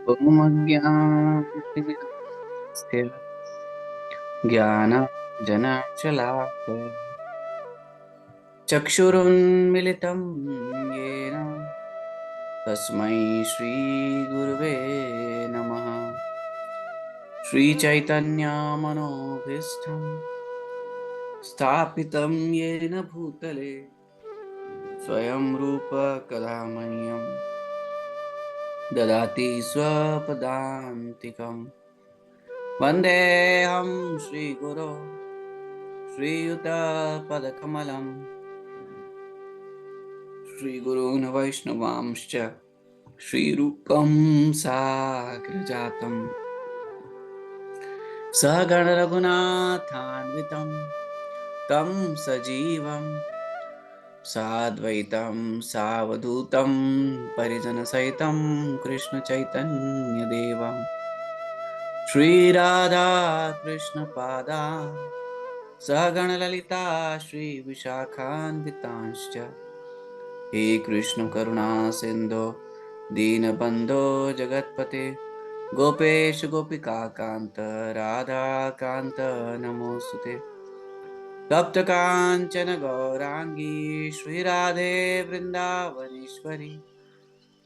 ॐ अज्ञानतिमिरस्य ज्ञानाञ्जनशलाकया चक्षुरुन्मिलितं येन तस्मै श्रीगुरुवे नमः। श्रीचैतन्यमनोभीष्टं स्थापितं येन भूतले स्वयं रूप कदा मह्यं ददाति स्वपदान्तिकम्। वन्देऽहं श्रीगुरो श्रीयुतपदकमलं श्रीगुरून् वैष्णवांश्च श्रीरूपं साग्रजातं सहगणरघुनाथान्वितं तं सजीवं साद्वैतं सावधूतं परिजनसहितं कृष्णचैतन्यदेवं श्रीराधा कृष्णपादान् सहगणललिता श्रीविशाखान्वितांश्च हे कृष्ण करुणा सिंधो दीनबंधो जगतपते गोपेश गोपिका कांत राधा कांत नमोस्तुते। तप्त कांचन गौरांगी श्री राधे वृंदावनेश्वरी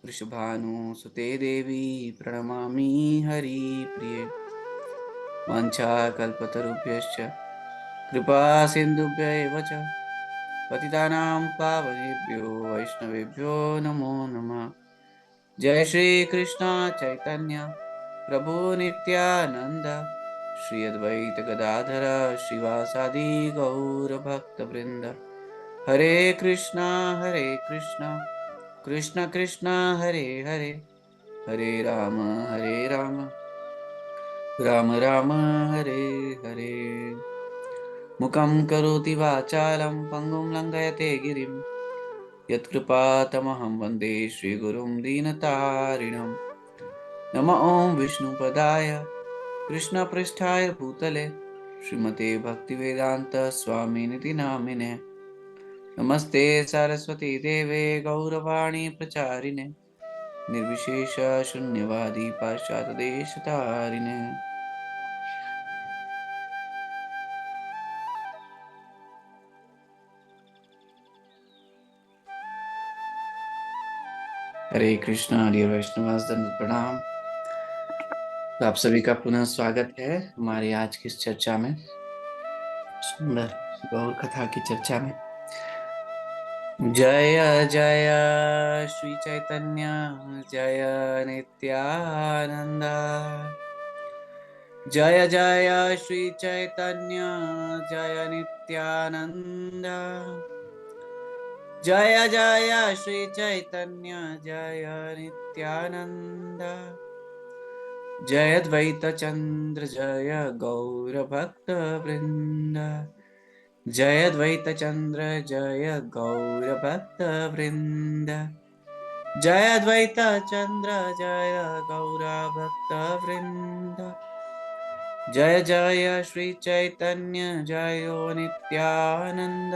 वृषभानुसुते देवी प्रणमामि हरिप्रिये। वाञ्छाकल्पतरुभ्यश्च कृपा सिन्धुभ्यैव च पतितानां पावनेभ्यो वैष्णवेभ्यो नमो नमः। जय श्री कृष्ण चैतन्य प्रभु नित्यानंद श्री अद्वैत गदाधर श्रीवासादि गौर भक्त वृंद। हरे कृष्णा कृष्ण कृष्ण हरे हरे, हरे राम राम राम हरे हरे। मुखं करोति वाचालं पंगुं लंघयते गिरिं यत्कृपातमहं वन्दे श्रीगुरुं दीनतारिणं। नमः ॐ विष्णुपदाय कृष्णपृष्ठाय भूतले श्रीमते भक्तिवेदांत स्वामिनिति नामिने। नमस्ते सरस्वती देवे गौरवाणी प्रचारिणे निर्विशेष शून्यवादी पाश्चात्यदेशतारिणे। हरे कृष्णा डियर वैष्णवास दंड प्रणाम। तो आप सभी का पुनः स्वागत है हमारी आज की इस चर्चा में, सुंदर गौर कथा की चर्चा में। जय जय श्री चैतन्य जय नित्यानंद, जय जय श्री चैतन्य जय नित्यानंद, जय जय श्री चैतन्य जय नित्यानंद, जय अद्वैत चंद्र जय गौर भक्त वृंद, जय अद्वैत चंद्र जय गौर भक्त वृंद, जय अद्वैत चंद्र जय गौर भक्त वृंद, जय जय श्री चैतन्य जय नित्यानंद,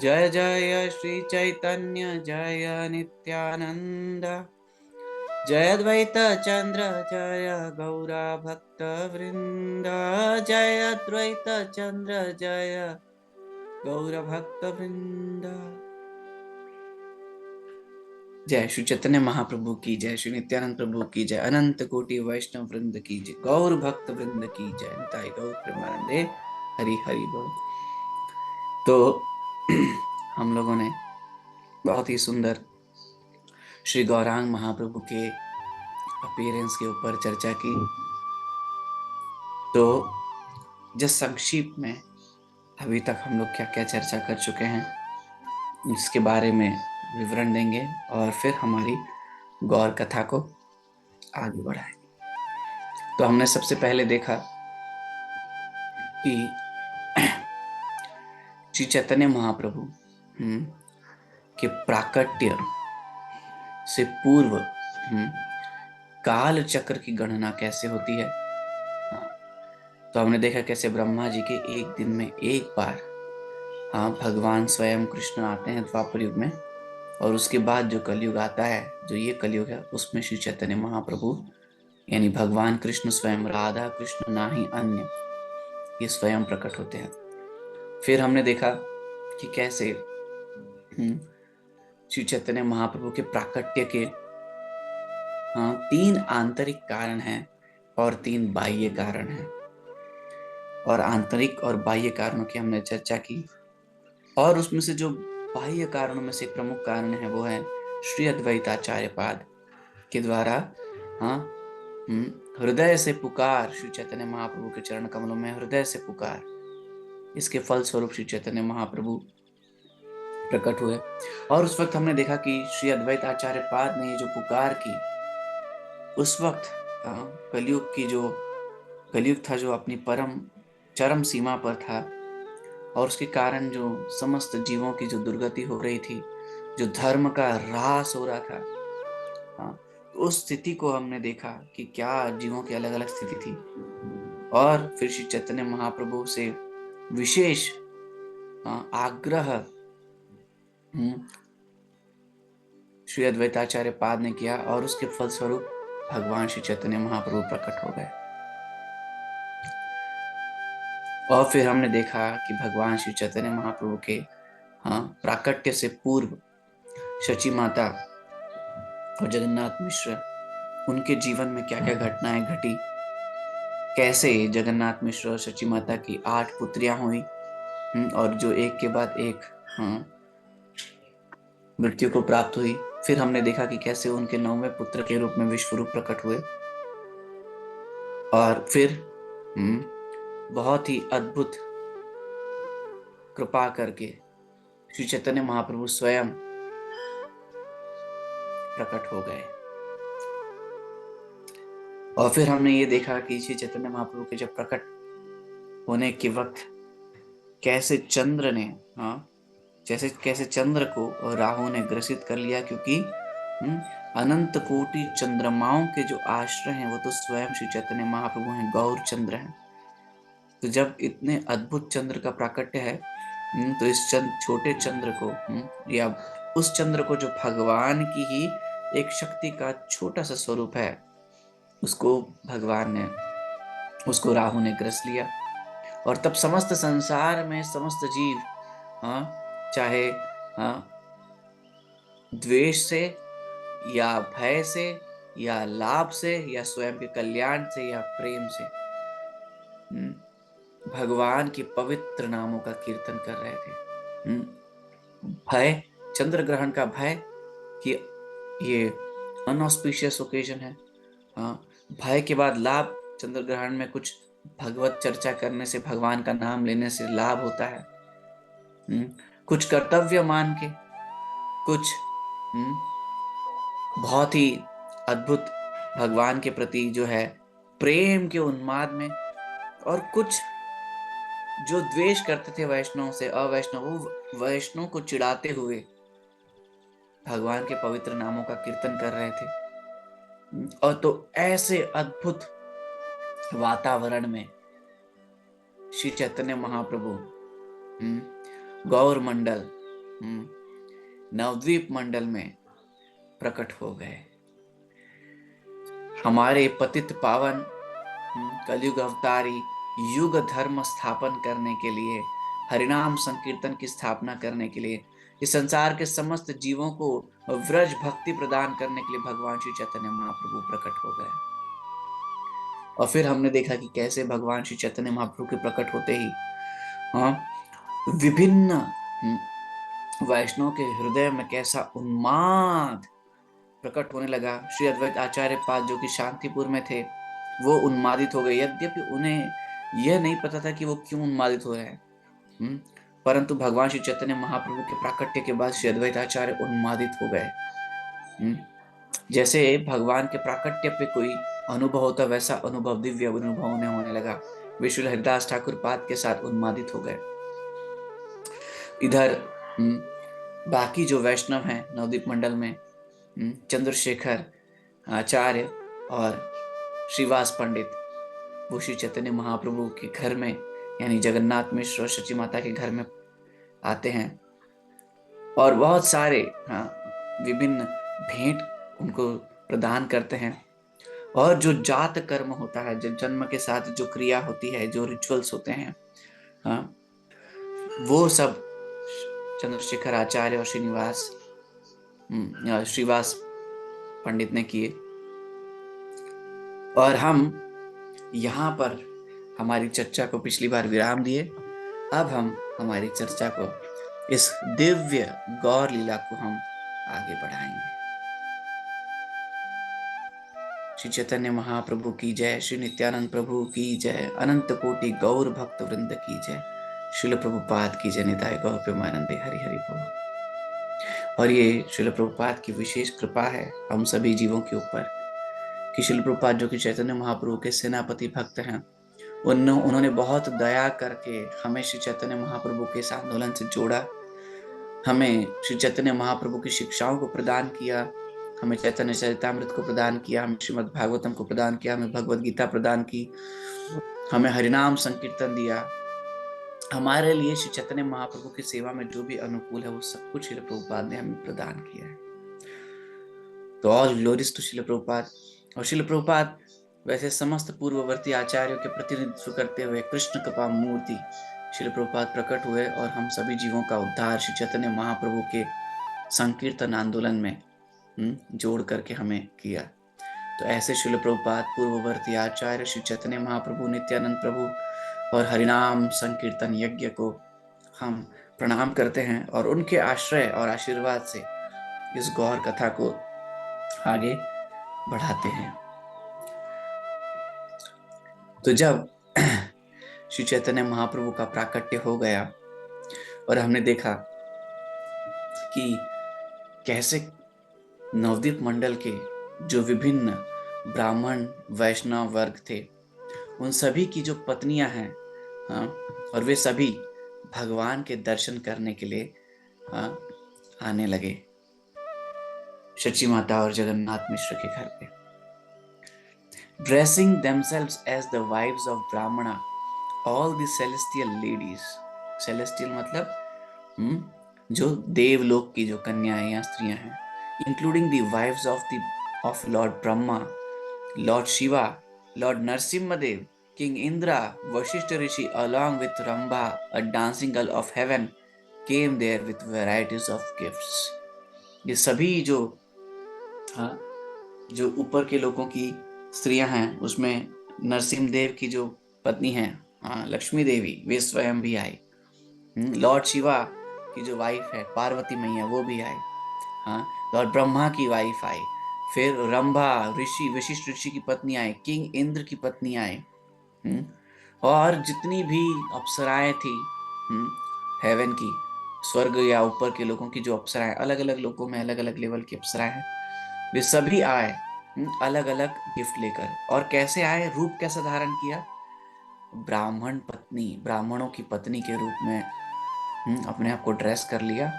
जय जय श्री चैतन्य जय नित्यानंद, जय अद्वैत चंद्र जय गौरा भक्त वृंद, जय अद्वैत चंद्र जय गौर भक्त वृंद। जय श्री चैतन्य महाप्रभु की जय, श्री नित्यानंद प्रभु की जय, अनंत कोटि वैष्णव वृंद की जय, गौर भक्त वृंद की जय, निताई गौर प्रेमानंदे हरि हरि बोल। तो हम लोगों ने बहुत ही सुंदर श्री गौरांग महाप्रभु के अपीयरेंस के ऊपर चर्चा की। तो जिस संक्षिप्त में अभी तक हम लोग क्या क्या चर्चा कर चुके हैं इसके बारे में विवरण देंगे और फिर हमारी गौर कथा को आगे बढ़ाएंगे। तो हमने सबसे पहले देखा कि श्री चैतन्य महाप्रभु के प्राकट्य से पूर्व काल चक्र की गणना कैसे होती है। तो हमने देखा कैसे ब्रह्मा जी के एक दिन में एक बार भगवान स्वयं कृष्ण आते हैं द्वापर युग में और उसके बाद जो कलयुग आता है, जो ये कलयुग है, उसमें श्री चैतन्य महाप्रभु यानी भगवान कृष्ण स्वयं, राधा कृष्ण ना ही अन्य, ये स्वयं प्रकट होते हैं। फिर हमने देखा कि कैसे श्री चैतन्य महाप्रभु के प्राकट्य के 3 आंतरिक कारण हैं और 3 बाह्य कारण हैं। और आंतरिक और बाह्य कारणों की हमने चर्चा की, और उसमें से जो बाह्य कारणों में से एक प्रमुख कारण है वो है श्री अद्वैताचार्य पाद के द्वारा हृदय से पुकार, श्री चैतन्य महाप्रभु के चरण कमलों में हृदय से पुकार, इसके फल स्वरूप श्री चैतन्य महाप्रभु प्रकट हुए। और उस वक्त हमने देखा कि श्री अद्वैत आचार्य पाद ने ये जो पुकार की, उस वक्त कलयुग था जो अपनी चरम सीमा पर था, और उसके कारण जो समस्त जीवों की जो दुर्गति हो रही थी, जो धर्म का ह्रास हो रहा था, तो उस स्थिति को हमने देखा कि क्या जीवों की अलग अलग स्थिति थी। और फिर श्री चैतन्य महाप्रभु से विशेष आग्रह श्री अद्वैताचार्य पाद ने किया, और उसके फलस्वरूप भगवान श्री चैतन्य महाप्रभु प्रकट हो गए। और फिर हमने देखा कि भगवान श्री चैतन्य महाप्रभु के प्राकट्य से पूर्व शची माता और जगन्नाथ मिश्र, उनके जीवन में क्या क्या घटनाएं घटी, कैसे जगन्नाथ मिश्र और शची माता की 8 पुत्रियां हुई, और जो एक के बाद एक मृत्यु को प्राप्त हुई। फिर हमने देखा कि कैसे उनके 9वें पुत्र के रूप में विश्वरूप प्रकट हुए। और फिर बहुत ही अद्भुत कृपा करके श्री चैतन्य महाप्रभु स्वयं प्रकट हो गए। और फिर हमने ये देखा कि श्री चैतन्य महाप्रभु के जब प्रकट होने के वक्त कैसे चंद्र ने कैसे चंद्र को राहु ने ग्रसित कर लिया, क्योंकि अनंत कोटि चंद्रमाओं के जो आश्रय हैं वो तो स्वयं श्री चैतन्य महाप्रभु हैं, गौर चंद्र हैं। तो जब इतने अद्भुत चंद्र का प्राकट्य है, तो इस छोटे चंद्र को या उस चंद्र को जो भगवान की ही एक शक्ति का छोटा सा स्वरूप है, उसको राहु ने ग्रस लिया। और तब समस्त संसार में समस्त जीव चाहे द्वेष से या भय से या लाभ से या स्वयं के कल्याण से या प्रेम से भगवान के पवित्र नामों का कीर्तन कर रहे थे। भय, चंद्र ग्रहण का भय कि ये अनऑस्पिशियस ओकेजन है। भय के बाद लाभ, चंद्र ग्रहण में कुछ भगवत चर्चा करने से, भगवान का नाम लेने से लाभ होता है। कुछ कर्तव्य मान के, कुछ बहुत ही अद्भुत भगवान के प्रति जो है प्रेम के उन्माद में, और कुछ जो द्वेष करते थे वैष्णव से, अवैष्णव, वो वैष्णव को चिढ़ाते हुए भगवान के पवित्र नामों का कीर्तन कर रहे थे। और तो ऐसे अद्भुत वातावरण में श्री चैतन्य महाप्रभु गौर मंडल, नवद्वीप मंडल में प्रकट हो गए। हमारे पतित पावन कलयुग अवतारी युग धर्म स्थापन करने के लिए, हरिनाम संकीर्तन की स्थापना करने के लिए, इस संसार के समस्त जीवों को व्रज भक्ति प्रदान करने के लिए भगवान श्री चैतन्य महाप्रभु प्रकट हो गए। और फिर हमने देखा कि कैसे भगवान श्री चैतन्य महाप्रभु के प्रकट होते ही विभिन्न वैष्णव के हृदय में कैसा उन्माद प्रकट होने लगा। श्री अद्वैत आचार्य पाद जो कि शांतिपुर में थे, वो उन्मादित हो गए, यद्यपि उन्हें यह नहीं पता था कि वो क्यों उन्मादित हो रहे हैं, परंतु भगवान श्री चैतन्य महाप्रभु के प्राकट्य के बाद श्री अद्वैत आचार्य उन्मादित हो गए। जैसे भगवान के प्राकट्य पे कोई अनुभव होता, वैसा अनुभव, दिव्य अनुभव उन्हें होने लगा। विश्व हरिदास ठाकुर पाद के साथ उन्मादित हो गए। इधर बाकी जो वैष्णव हैं नवद्वीप मंडल में, चंद्रशेखर आचार्य और श्रीवास पंडित, वो श्री चैतन्य महाप्रभु के घर में यानी जगन्नाथ मिश्र और शची माता के घर में आते हैं। और बहुत सारे विभिन्न भेंट उनको प्रदान करते हैं। और जो जात कर्म होता है, जो जन्म के साथ जो क्रिया होती है, जो रिचुअल्स होते हैं, हाँ, वो सब चंद्रशेखर आचार्य और श्रीवास पंडित ने किए। और हम यहाँ पर हमारी चर्चा को पिछली बार विराम दिए। अब हम हमारी चर्चा को, इस दिव्य गौर लीला को हम आगे बढ़ाएंगे। श्री चैतन्य महाप्रभु की जय, श्री नित्यानंद प्रभु की जय, अनंत कोटि गौर भक्त वृंद की जय, श्रील प्रभुपाद की जय, निताय गौर प्रेमानंदे हरि हरि बोल। और ये श्रील प्रभुपाद की विशेष कृपा है हम सभी जीवों के ऊपर कि श्रील प्रभुपाद जो कि चैतन्य महाप्रभु के सेनापति भक्त हैं, उन्होंने बहुत दया करके हमें श्री चैतन्य महाप्रभु के इस आंदोलन से जोड़ा, हमें श्री चैतन्य महाप्रभु की शिक्षाओं को प्रदान किया, हमें चैतन्य चरितामृत को प्रदान किया, हमें श्रीमद् भागवतम को प्रदान किया, हमें भगवत गीता प्रदान की, हमें हरिनाम संकीर्तन दिया। हमारे लिए श्री चैतन्य महाप्रभु की सेवा में जो भी अनुकूल है वो सब कुछ श्रील प्रभुपाद ने हमें प्रदान किया है। तो all glories to Srila Prabhupada. और श्रील प्रभुपाद वैसे समस्त पूर्ववर्ती आचार्यों के प्रतिनिधित्व करते हुए कृष्ण कृपा मूर्ति श्रील प्रभुपाद प्रकट हुए और हम सभी जीवों का उद्धार श्री चैतन्य महाप्रभु के संकीर्तन आंदोलन में जोड़ करके हमें किया। तो ऐसे श्रील प्रभुपाद पूर्ववर्ती आचार्य श्री चैतन्य महाप्रभु, नित्यानंद प्रभु और हरिनाम संकीर्तन यज्ञ को हम प्रणाम करते हैं और उनके आश्रय और आशीर्वाद से इस गौर कथा को आगे बढ़ाते हैं। तो जब श्री चैतन्य महाप्रभु का प्राकट्य हो गया और हमने देखा कि कैसे नवदीप मंडल के जो विभिन्न ब्राह्मण वैष्णव वर्ग थे, उन सभी की जो पत्नियां हैं, हाँ, और वे सभी भगवान के दर्शन करने के लिए आने लगे शची माता और जगन्नाथ मिश्र के घर पे। Dressing themselves as the wives of Brahmana, all the celestial ladies, celestial मतलब जो देवलोक की जो कन्याएं या स्त्रियां हैं, including the wives of Lord Brahma, Lord Shiva, Lord Narsimhadev, King Indra, Vashishta Rishi, along with Rambha, a dancing girl of heaven, came there with varieties of gifts. ये सभी जो ऊपर के लोगों की स्त्रियां हैं, उसमें नरसिम्हदेव की जो पत्नी है लक्ष्मी देवी, वे स्वयं भी आई। लॉर्ड शिवा की जो वाइफ है पार्वती मैया, वो भी आई। लॉर्ड ब्रह्मा की वाइफ आई, फिर रंभा ऋषि, वशिष्ठ ऋषि की पत्नी आई, किंग इंद्र की पत्नी आई, और जितनी भी अप्सराएं थी हेवन की, स्वर्ग या ऊपर के लोगों की जो अप्सराएं, अलग अलग लोगों में अलग अलग लेवल की अप्सराएं हैं, वे सभी आए अलग अलग गिफ्ट लेकर। और कैसे आए, रूप कैसा धारण किया, ब्राह्मणों की पत्नी के रूप में अपने आप को ड्रेस कर लिया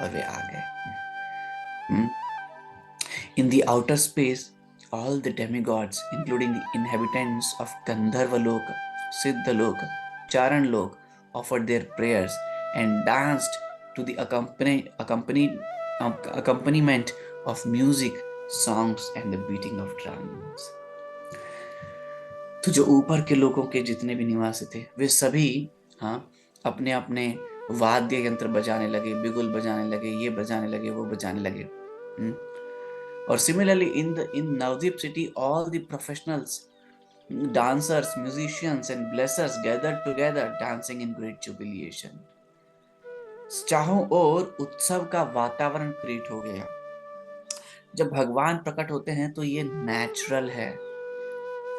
और वे आ गए। In the outer space, all the demigods, including the inhabitants of Gandharva-loka, Siddha-loka, Charan-loka, offered their prayers and danced to the accompaniment of music, songs and the beating of drums. तो जो ऊपर के लोगों के जितने भी निवासी थे, वे सभी अपने अपने वाद्य यंत्र बजाने लगे, बिगुल बजाने लगे, ये बजाने लगे, वो बजाने लगे। और similarly in Navdeep city, all the professionals, dancers, musicians and blessers gathered together, dancing in great jubilation. चारों ओर उत्सव का वातावरण क्रिएट हो गया। जब भगवान प्रकट होते हैं तो ये नेचुरल है,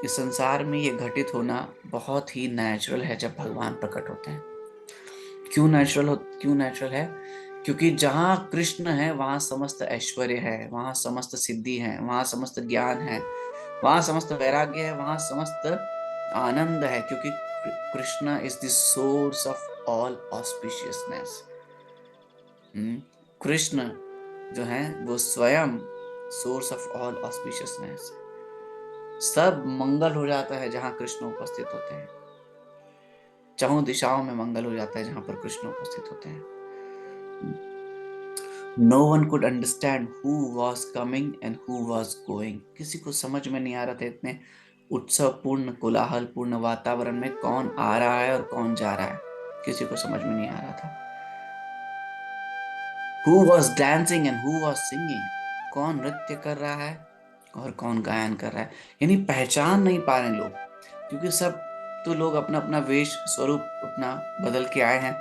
इस संसार में ये घटित होना बहुत ही नेचुरल है। जब भगवान प्रकट होते हैं, क्यों नेचुरल है? क्योंकि जहां कृष्ण है वहां समस्त ऐश्वर्य है, वहां समस्त सिद्धि है, वहां समस्त ज्ञान है, वहां समस्त वैराग्य है, वहां समस्त आनंद है, क्योंकि Krishna is the source of all auspiciousness. Krishna जो है वो स्वयं सोर्स ऑफ ऑल ऑस्पिशियसनेस। सब मंगल हो जाता है जहां कृष्ण उपस्थित होते हैं, चारों दिशाओं में मंगल हो जाता है जहां पर कृष्ण उपस्थित होते हैं। No one could understand who was coming and who was going. किसी को समझ में नहीं आ रहा था इतने उत्सव पूर्ण कोलाहल पूर्ण वातावरण में कौन आ रहा है और कौन जा रहा है, किसी को समझ में नहीं आ रहा था। Who was dancing and who was singing, कौन नृत्य कर रहा है और कौन गायन कर रहा है, यानी पहचान नहीं पा रहे हैं लोग, क्योंकि सब तो लोग अपना अपना वेश स्वरूप अपना बदल के आए हैं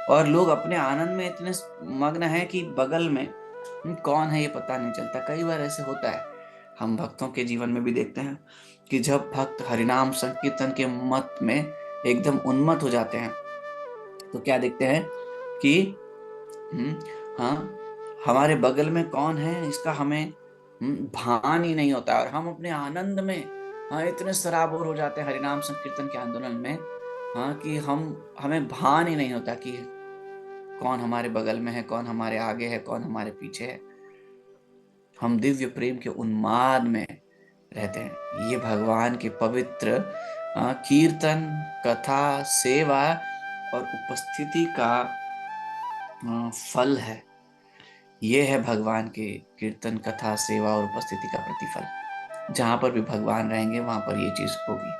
और लोग अपने आनंद में इतने मग्न हैं कि बगल में कौन है ये पता नहीं चलता। कई बार ऐसे होता है, हम भक्तों के जीवन में भी देखते हैं कि जब भक्त हरिनाम संकीर्तन के मत में एकदम उन्मत्त हो जाते हैं तो क्या देखते हैं कि हाँ, हमारे बगल में कौन है इसका हमें भान ही नहीं होता और हम अपने आनंद में हाँ इतने सराबोर हो जाते हैं हरिनाम संकीर्तन के आंदोलन में, हाँ कि हमें भान ही नहीं होता कि कौन हमारे बगल में है, कौन हमारे आगे है, कौन हमारे पीछे है। हम दिव्य प्रेम के उन्माद में रहते हैं। ये भगवान के पवित्र कीर्तन कथा सेवा और उपस्थिति का फल है। ये है भगवान के कीर्तन कथा सेवा और उपस्थिति का प्रतिफल। जहां पर भी भगवान रहेंगे वहां पर ये चीज होगी।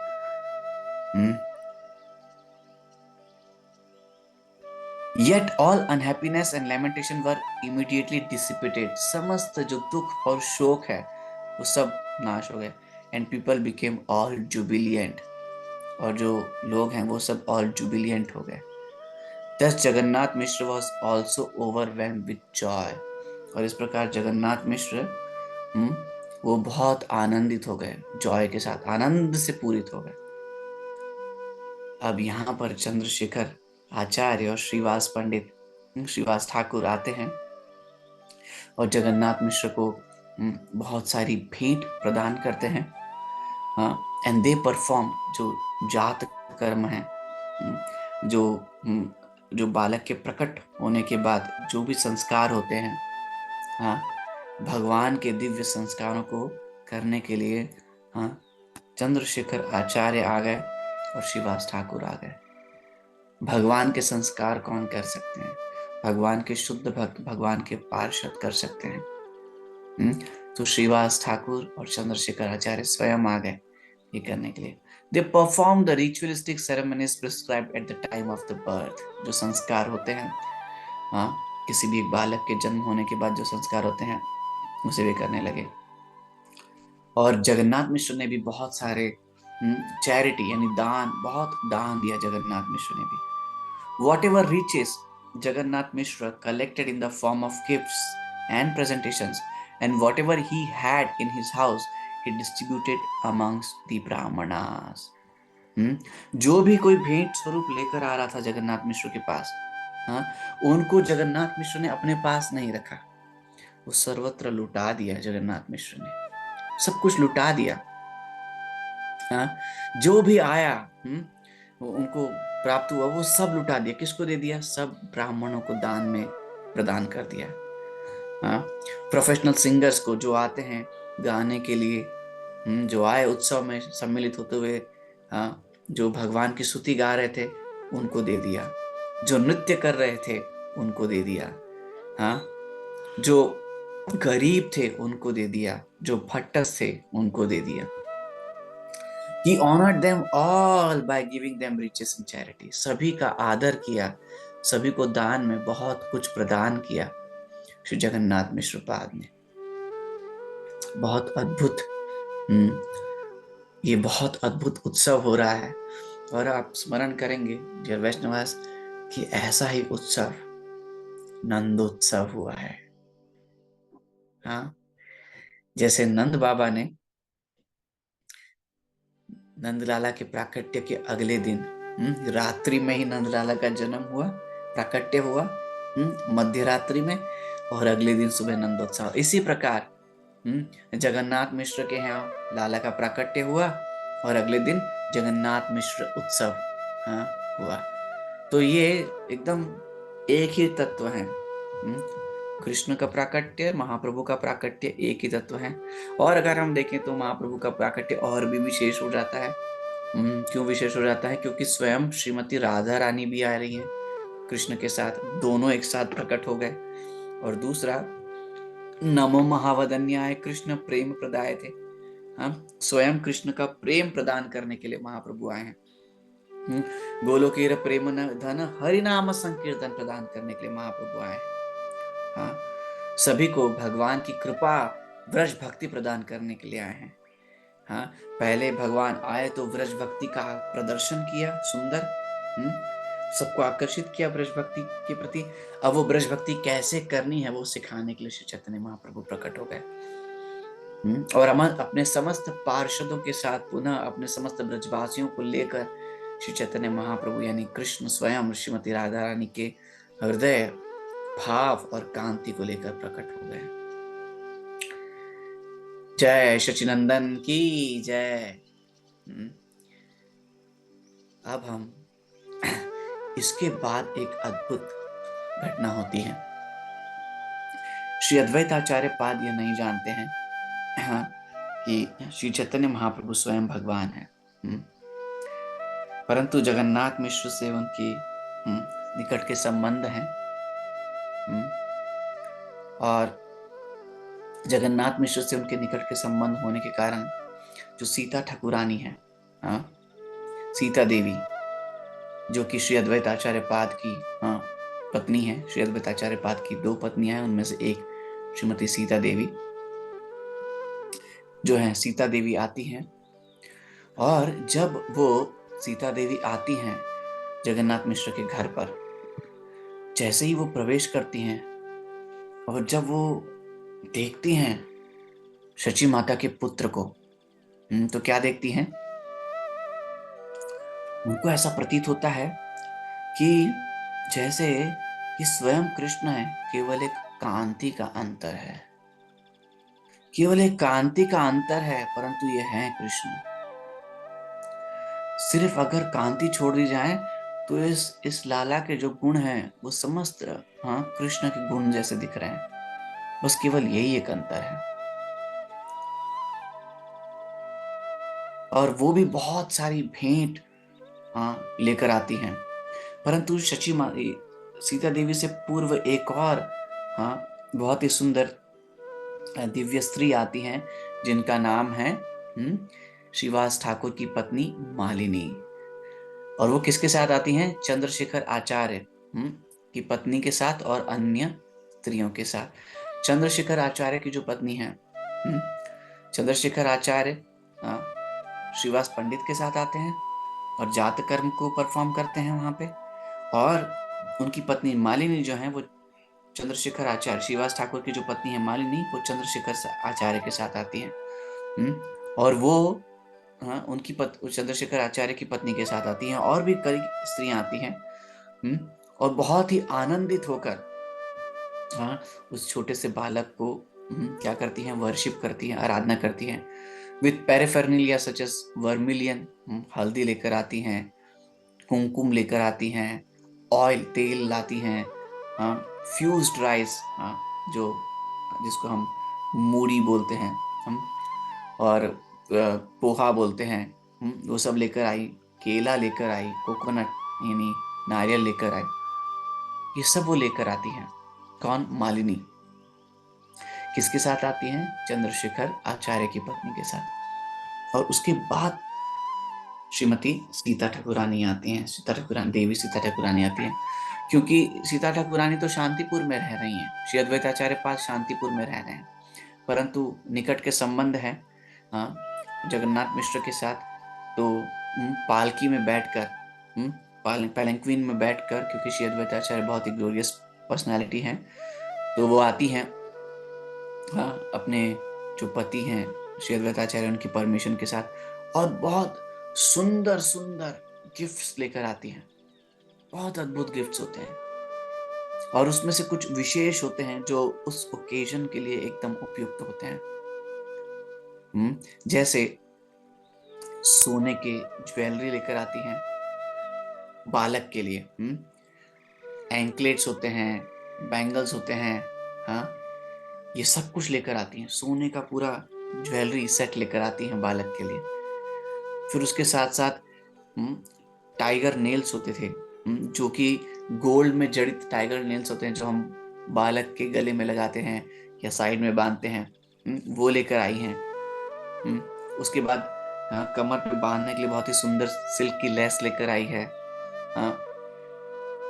Yet all unhappiness and lamentation were immediately dissipated. समस्त जो दुख और शोक है वो सब नाश हो गए। And people became all jubilant. और जो लोग हैं वो सब all jubilant हो गए। Thus Jagannath Mishra was also overwhelmed with joy. और इस प्रकार जगन्नाथ मिश्र वो बहुत आनंदित हो गए, जॉय के साथ आनंद से पूरित हो गए। अब यहाँ पर चंद्रशेखर आचार्य और श्रीवास पंडित श्रीवास ठाकुर आते हैं और जगन्नाथ मिश्र को बहुत सारी भेंट प्रदान करते हैं। एंड दे परफॉर्म, जो जात कर्म है, जो जो बालक के प्रकट होने के बाद जो भी संस्कार होते हैं, हाँ भगवान के दिव्य संस्कारों को करने के लिए हाँ चंद्रशेखर आचार्य आ गए और श्रीवास ठाकुर आ गए। भगवान के संस्कार कौन कर सकते हैं? भगवान के शुद्ध भक्त, भगवान के पार्षद कर सकते हैं। तो श्रीवास ठाकुर और चंद्रशेखर आचार्य स्वयं आ गए ये करने के लिए। They perform the ritualistic ceremonies prescribed at the time of the birth. जो संस्कार होते हैं हाँ किसी भी बालक के जन्म होने के बाद जो संस्कार होते हैं उसे वे करने लगे। और जगन्नाथ मिश्र ने भी बहुत सारे चैरिटी यानी दान, बहुत दान दिया जगन्नाथ मिश्र ने भी। Whatever riches Jagannath Mishra collected in the form of gifts and presentations, and whatever he had in his house, he distributed amongst the Brahmanas. जो भी कोई भेंट स्वरूप लेकर आ रहा था जगन्नाथ मिश्र के पास, हाँ उनको जगन्नाथ मिश्र ने अपने पास नहीं रखा, वो सर्वत्र लुटा दिया। जगन्नाथ मिश्र ने सब कुछ लुटा दिया। हाँ जो भी आया उनको प्राप्त हुआ वो सब लुटा दिया। किसको दे दिया? सब ब्राह्मणों को दान में प्रदान कर दिया। हाँ प्रोफेशनल सिंगर्स को जो आते हैं गाने के लिए, जो आए उत्सव में सम्मिलित होते हुए, हाँ जो भगवान की स्तुति गा रहे थे उनको दे दिया। जो नृत्य कर रहे थे उनको दे दिया। हाँ जो गरीब थे उनको दे दिया, जो भट्टस थे उनको दे दिया। He honored them all by giving them riches and charity. सभी का आदर किया, सभी को दान में बहुत कुछ प्रदान किया श्री जगन्नाथ मिश्र पाद ने। बहुत अद्भुत, ये बहुत अद्भुत उत्सव हो रहा है। और आप स्मरण करेंगे डियर वैष्णवास कि ऐसा ही उत्सव नंदोत्सव हुआ है। हाँ जैसे नंद बाबा ने नंदलाला के प्राकट्य के अगले दिन रात्रि में ही नंदलाला का जन्म हुआ, प्राकट्य हुआ मध्य रात्रि में, और अगले दिन सुबह नंदोत्सव। इसी प्रकार जगन्नाथ मिश्र के यहाँ लाला का प्राकट्य हुआ और अगले दिन जगन्नाथ मिश्र उत्सव हुआ। तो ये एकदम एक ही तत्व है। कृष्ण का प्राकट्य, महाप्रभु का प्राकट्य एक ही तत्व है। और अगर हम देखें तो महाप्रभु का प्राकट्य और भी विशेष हो जाता है। क्यों विशेष हो जाता है? क्योंकि स्वयं श्रीमती राधा रानी भी आ रही है कृष्ण के साथ, दोनों एक साथ प्रकट हो गए। और दूसरा नमो महावदन्याय कृष्ण प्रेम प्रदाय थे। हम स्वयं कृष्ण का प्रेम प्रदान करने के लिए महाप्रभु आए हैं। गोलोकेर प्रेम धन हरि नाम संकीर्तन प्रदान करने के लिए महाप्रभु आए हैं। हाँ, सभी को भगवान की कृपा व्रज भक्ति प्रदान करने के लिए आए हैं। हाँ, पहले भगवान आए तो व्रज भक्ति का प्रदर्शन किया सुंदर, सबको आकर्षित किया ब्रज भक्ति के प्रति। अब वो ब्रज भक्ति कैसे करनी है वो सिखाने के लिए श्री चैतन्य महाप्रभु प्रकट हो गए। और हम अपने समस्त पार्षदों के साथ पुनः अपने समस्त ब्रजवासियों को लेकर श्री चैतन्य महाप्रभु यानी कृष्ण स्वयं श्रीमती राधा रानी के हृदय भाव और कांति को लेकर प्रकट हो गए। जय शचिनंदन की जय। अब हम इसके बाद एक अद्भुत घटना होती है। श्री अद्वैताचार्य पाद यह नहीं जानते हैं कि श्री चैतन्य महाप्रभु स्वयं भगवान है, परंतु जगन्नाथ मिश्र से उनकी निकट के संबंध हैं। और जगन्नाथ मिश्र से उनके निकट के संबंध होने के कारण जो सीता ठाकुरानी है, सीता देवी, जो कि श्री अद्वैताचार्य पाद की पत्नी है। श्री अद्वैताचार्य पाद की 2 पत्नियां हैं, उनमें से एक श्रीमती सीता देवी जो है। सीता देवी आती हैं और जब वो सीता देवी आती हैं जगन्नाथ मिश्र के घर पर, जैसे ही वो प्रवेश करती हैं और जब वो देखती हैं शची माता के पुत्र को, तो क्या देखती हैं? उनको ऐसा प्रतीत होता है कि जैसे ये स्वयं कृष्ण है, केवल एक कांति का अंतर है, केवल एक कांति का अंतर है, परंतु ये है कृष्ण। सिर्फ अगर कांति छोड़ दी जाए तो इस लाला के जो गुण हैं वो समस्त कृष्ण के गुण जैसे दिख रहे हैं। बस केवल यही एक अंतर है। और वो भी बहुत सारी भेंट लेकर आती हैं, परंतु सीता देवी से पूर्व एक और बहुत ही सुंदर दिव्य स्त्री आती हैं जिनका नाम है श्रीवास ठाकुर की पत्नी मालिनी। और वो किसके साथ आती हैं? चंद्रशेखर आचार्य की पत्नी के साथ और अन्य स्त्रियों के साथ। चंद्रशेखर आचार्य की जो पत्नी है, चंद्रशेखर आचार्य श्रीवास पंडित के साथ आते हैं और जात कर्म को परफॉर्म करते हैं वहां पे। और उनकी पत्नी मालिनी जो है वो चंद्रशेखर आचार्य, श्रीवास ठाकुर की जो पत्नी है मालिनी, वो चंद्रशेखर आचार्य के साथ आती हैं। और वो उनकी चंद्रशेखर आचार्य की पत्नी के साथ आती हैं। और भी कई स्त्रियां आती हैं और बहुत ही आनंदित होकर उस छोटे से बालक को क्या करती हैं? वर्शिप करती हैं, आराधना करती हैं। With paraphernalia such as vermilion, हल्दी लेकर आती हैं, कुमकुम लेकर आती हैं, ऑयल तेल लाती हैं, फ्यूज्ड राइस जिसको हम मूढ़ी बोलते हैं और पोहा बोलते हैं, वो सब लेकर आई। केला लेकर आई, कोकोनट यानी नारियल लेकर आई। ये सब वो लेकर आती हैं। कौन? मालिनी। किसके साथ आती हैं? चंद्रशेखर आचार्य की पत्नी के साथ। और उसके बाद श्रीमती सीता ठाकुरानी आती हैं, देवी सीता ठाकुरानी आती हैं, क्योंकि सीता ठाकुरानी तो शांतिपुर में रह रही हैं। श्री अद्वैताचार्य पास शांतिपुर में रह रहे हैं, परंतु निकट के संबंध है जगन्नाथ मिश्र के साथ। तो पालकी में बैठकर, पैलेंक्विन में बैठकर, क्योंकि श्री अद्वैताचार्य बहुत ही ग्लोरियस पर्सनालिटी हैं, तो वो आती हैं अपने जो पति हैं श्री अद्वैताचार्य उनकी परमिशन के साथ, और बहुत सुंदर सुंदर गिफ्ट्स लेकर आती हैं। बहुत अद्भुत गिफ्ट्स होते हैं और उसमें से कुछ विशेष होते हैं जो उस ओकेजन के लिए एकदम उपयुक्त होते हैं। जैसे सोने के ज्वेलरी लेकर आती हैं बालक के लिए। एंकलेट्स होते हैं, बैंगल्स होते हैं, ये सब कुछ लेकर आती हैं। सोने का पूरा ज्वेलरी सेट लेकर आती हैं बालक के लिए। फिर उसके साथ साथ टाइगर नेल्स होते थे, जो कि गोल्ड में जड़ित टाइगर नेल्स होते हैं, जो हम बालक के गले में लगाते हैं या साइड में बांधते हैं, वो लेकर आई हैं। उसके बाद कमर पे बांधने के लिए बहुत ही सुंदर सिल्क की लेस लेकर आई है। हाँ,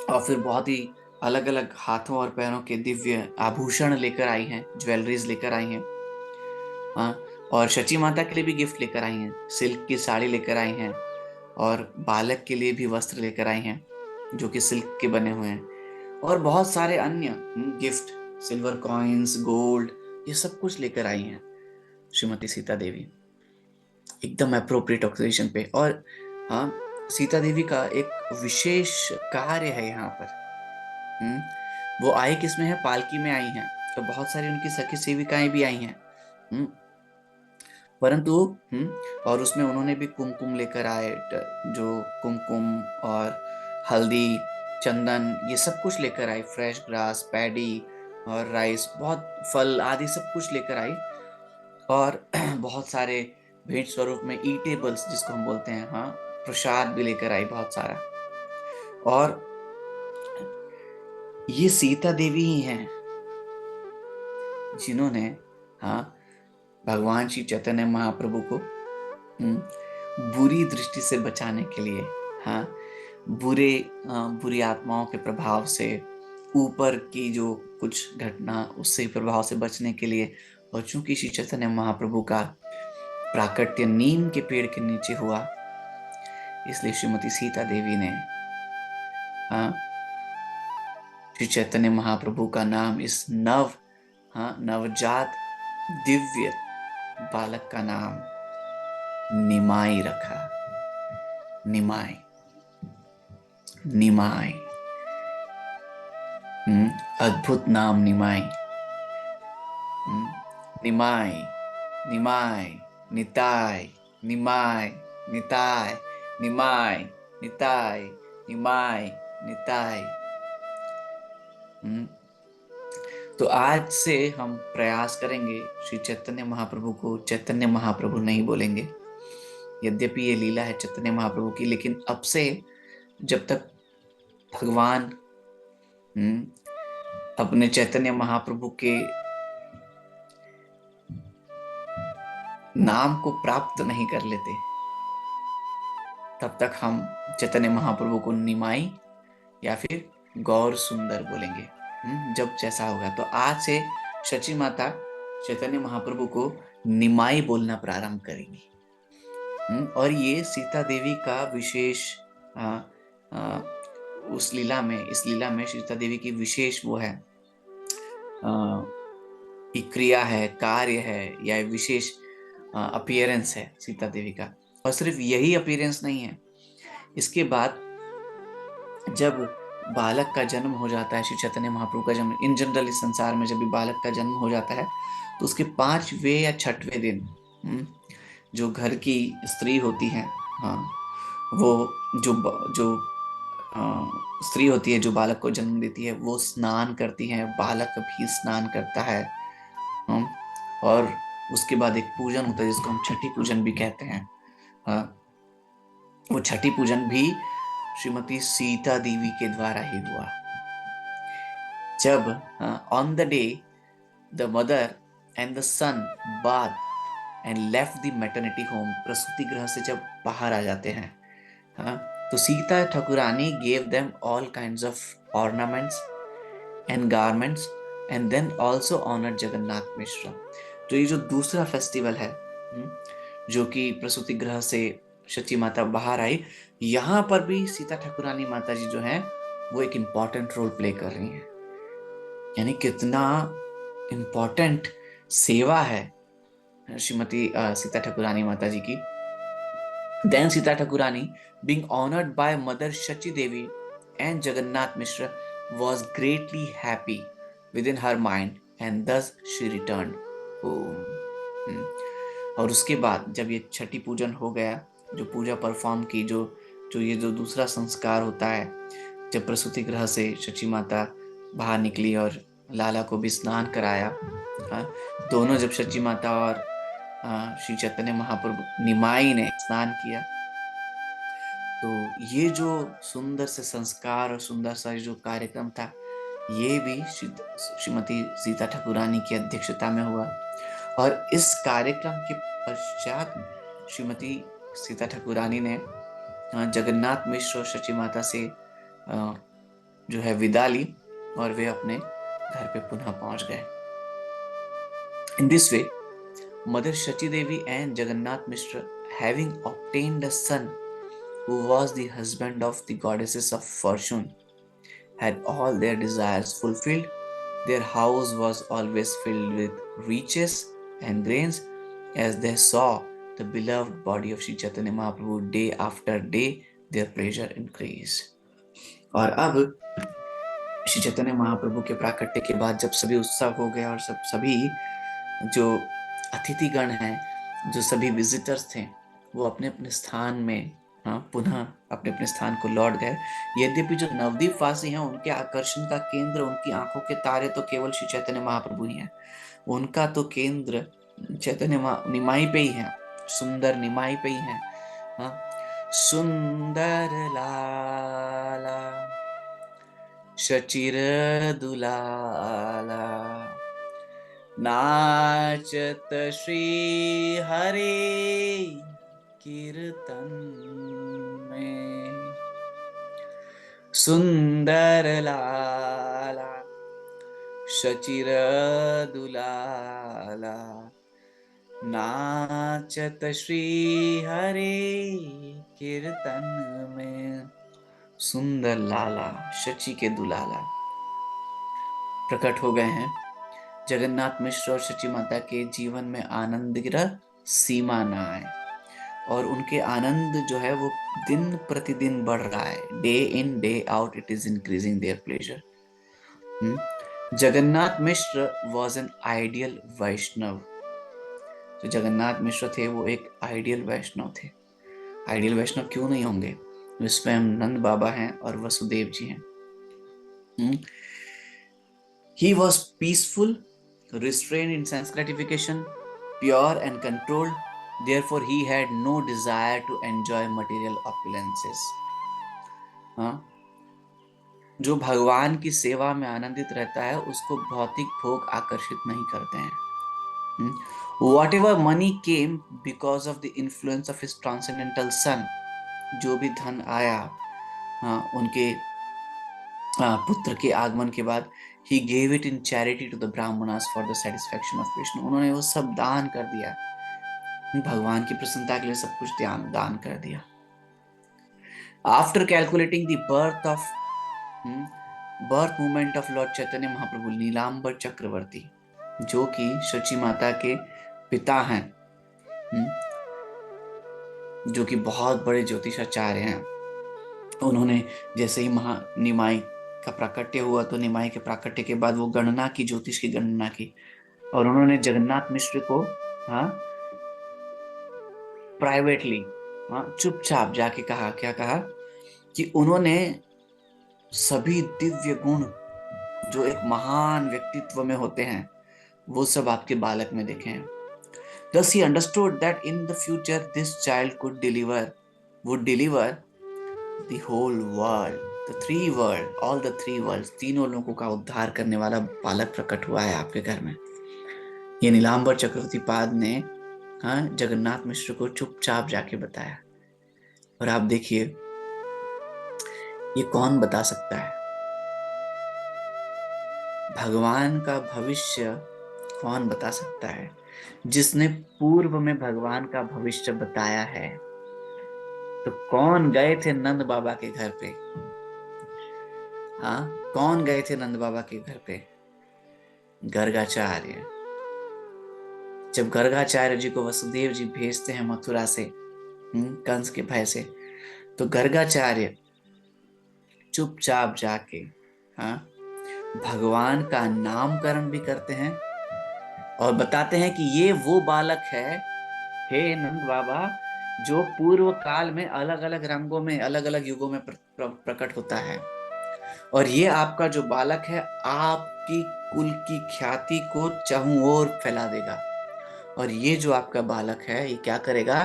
और फिर बहुत ही अलग अलग हाथों और पैरों के दिव्य आभूषण लेकर आई हैं, ज्वेलरीज लेकर आई हैं। हाँ, और शची माता के लिए भी गिफ्ट लेकर आई हैं, सिल्क की साड़ी लेकर आई हैं, और बालक के लिए भी वस्त्र लेकर आई हैं जो कि सिल्क के बने हुए हैं, और बहुत सारे अन्य गिफ्ट, सिल्वर कॉइन्स, गोल्ड, ये सब कुछ लेकर आई हैं श्रीमती सीता देवी, एकदम अप्रोप्रिएट ऑक्सीजन पे। और हाँ, सीता देवी का एक विशेष कार्य है यहाँ पर। वो आई किसमें है? पालकी में आई हैं, तो बहुत सारी उनकी सखी सेविकाएं भी आई हैं। हम्म, परंतु और उसमें उन्होंने भी कुमकुम लेकर आए, जो कुमकुम और हल्दी, चंदन, ये सब कुछ लेकर आई, फ्रेश ग्रास, पैडी और राइस, बहुत फल आदि सब कुछ लेकर आई, और बहुत सारे भेंट स्वरूप में ईटेबल्स जिसको हम बोलते हैं, हाँ, प्रसाद भी लेकर आई बहुत सारा। और ये सीता देवी ही हैं जिन्होंने, हाँ, भगवान श्री चैतन्य महाप्रभु को बुरी दृष्टि से बचाने के लिए, हाँ, बुरी आत्माओं के प्रभाव से, ऊपर की जो कुछ घटना उससे प्रभाव से बचने के लिए, और चूंकि श्री चैतन्य महाप्रभु का प्राकट्य नीम के पेड़ के नीचे हुआ, इसलिए श्रीमती सीता देवी ने, हाँ, श्री चैतन्य महाप्रभु का नाम इस नवजात दिव्य बालक का नाम निमाई रखा। निमाई, निमाई, अद्भुत नाम निमाई। निमाई, निमाई, निताय, निमाय, निताय, निमाय, निताय, निमाय, निताय। तो आज से हम प्रयास करेंगे श्री चैतन्य महाप्रभु को चैतन्य महाप्रभु नहीं बोलेंगे। यद्यपि ये लीला है चैतन्य महाप्रभु की, लेकिन अब से जब तक भगवान अपने चैतन्य महाप्रभु के नाम को प्राप्त नहीं कर लेते, तब तक हम चैतन्य महाप्रभु को निमाई या फिर गौर सुंदर बोलेंगे, जब जैसा होगा। तो आज से शची माता चैतन्य महाप्रभु को निमाई बोलना प्रारंभ करेंगी। और ये सीता देवी का विशेष इस लीला में सीता देवी की विशेष वो है, एक क्रिया है, कार्य है, या विशेष अपीयरेंस है सीता देवी का। और सिर्फ यही अपीयरेंस नहीं है, इसके बाद जब बालक का जन्म हो जाता है, श्री चैतन्य महाप्रभु का जन्म, इन जनरल इस संसार में जब भी बालक का जन्म हो जाता है, तो उसके 5वें या 6वें दिन जो घर की स्त्री होती है, हाँ, वो जो स्त्री होती है जो बालक को जन्म देती है, वो स्नान करती है, बालक भी स्नान करता है, और उसके बाद एक पूजन होता है जिसको हम छठी पूजन भी कहते हैं। वो छठी पूजन भी श्रीमती सीता देवी के द्वारा ही हुआ। जब on the day the mother and the son bath and left the maternity home, प्रसूति गृह से जब बाहर आ जाते हैं, तो Sita Thakurani gave them all kinds of ornaments and garments and then also honoured Jagannath Mishra. तो ये जो दूसरा फेस्टिवल है, जो कि प्रसूति गृह से शची माता बाहर आई, यहाँ पर भी सीता ठाकुरानी माता जी जो है वो एक इम्पॉर्टेंट रोल प्ले कर रही हैं। यानी कितना इम्पॉर्टेंट सेवा है श्रीमती सीता ठाकुरानी माता जी की। Then Sita Thakurani, being honored by Mother Shachi Devi and Jagannath Mishra, was greatly happy within her mind, and thus she returned home. और उसके बाद जब ये छठी पूजन हो गया, जो पूजा परफॉर्म की, जो ये जो दूसरा संस्कार होता है, जब प्रसूति गृह से शची माता बाहर निकली और लाला को भी स्नान कराया, दोनों जब शची माता और श्री चैतन्य महाप्रभु निमाई ने स्नान किया, तो ये जो सुंदर से संस्कार और सुंदर सा जो कार्यक्रम था, ये भी श्रीमती सीता ठाकुरानी की अध्यक्षता में हुआ। और इस कार्यक्रम के पश्चात श्रीमती सीता ठाकुरानी ने जगन्नाथ मिश्र और शची माता से जो है विदा ली और वे अपने घर पे पुनः पहुंच गए। इन this way mother Shachi Devi and Jagannath Mishra, having obtained a son who was the husband of the goddesses of fortune, had all their desires fulfilled. Their house was always filled with riches and grains as they saw the beloved body of Sri Chaitanya Mahaprabhu day after day. Their pleasure increased. और अब श्री चैतन्य महाप्रभु के प्राकट्य के बाद जब सभी उत्सव हो गया और सभी जो अतिथिगण हैं, जो सभी विजिटर्स थे, वो अपने अपने स्थान में पुनः अपने अपने स्थान को लौट गए। यद्यपि जो नवद्वीप वासी हैं, उनके आकर्षण का केंद्र, उनकी आंखों के तारे तो केवल श्री चैतन्य महाप्रभु ही हैं। उनका तो केंद्र चैतन्य निमाई पे ही है, सुंदर निमाई पे ही है। सुंदर लाला शचिर दुलाला नाचत श्री हरे कीर्तन में। सुंदर लाला शचिर दुलाला नाचत श्री हरे कीर्तन में। सुंदर लाला शची के दुलाला प्रकट हो गए हैं। जगन्नाथ मिश्र और शची माता के जीवन में आनंद की सीमा ना आए और उनके आनंद जो है वो दिन प्रतिदिन बढ़ रहा है। Day in day out it is increasing their pleasure. Jagannath Mishra was an ideal Vaishnava. जो जगन्नाथ मिश्र थे वो एक आइडियल वैष्णव थे। आइडियल वैष्णव क्यों नहीं होंगे? वे स्वयं नंद बाबा हैं और वसुदेव जी हैं। He was peaceful, restrained in sense gratification, pure and controlled. Therefore, he had no desire to enjoy material opulences. जो भगवान की सेवा में आनंदित रहता है, उसको भौतिक भोग आकर्षित नहीं करते हैं। Whatever money came because of the influence of his transcendental son, जो भी धन आया उनके पुत्र के आगमन के बाद, he gave it in charity to the brahmanas for the satisfaction of Vishnu. उन्होंने वो सब दान कर दिया, भगवान की प्रसन्नता के लिए सब कुछ दान कर दिया। After calculating the birth movement of Lord Chaitanya Mahaprabhu, Nilambar चक्रवर्ती, जो कि शची माता के पिता हैं, जो कि बहुत बड़े ज्योतिषाचार्य हैं, उन्होंने जैसे ही निमाई का प्राकट्य हुआ तो निमाई के प्राकट्य के बाद वो गणना की, ज्योतिष की गणना की, और उन्होंने जगन्नाथ मिश्र को प्राइवेटली चुपचाप जाके कहा, क्या कहा कि उन्होंने सभी दिव्य गुण जो एक महान व्यक्तित्व में होते हैं वो सब आपके बालक में देखे हैं। Thus he understood that in the future this child would deliver the whole world, the three world, all the three worlds, तीनों लोगों का उद्धार करने वाला बालक प्रकट हुआ है आपके घर में। ये नीलांबर चक्रवर्ती पाद ने जगन्नाथ मिश्र को चुपचाप जाके बताया। और आप देखिए, ये कौन बता सकता है? भगवान का भविष्य कौन बता सकता है? जिसने पूर्व में भगवान का भविष्य बताया है। तो कौन गए थे नंद बाबा के घर पे? कौन गए थे नंद बाबा के घर पे? गर्गाचार्य। जब गर्गाचार्य जी को वसुदेव जी भेजते हैं मथुरा से, कंस के भय से, तो गर्गाचार्य चुपचाप जाके भगवान का नामकरण भी करते हैं और बताते हैं कि ये वो बालक है, हे नंद बाबा, जो पूर्व काल में अलग अलग रंगों में, अलग अलग युगों में प्रकट होता है, और ये आपका जो बालक है आपकी कुल की ख्याति को चारों ओर फैला देगा। और ये जो आपका बालक है, ये क्या करेगा?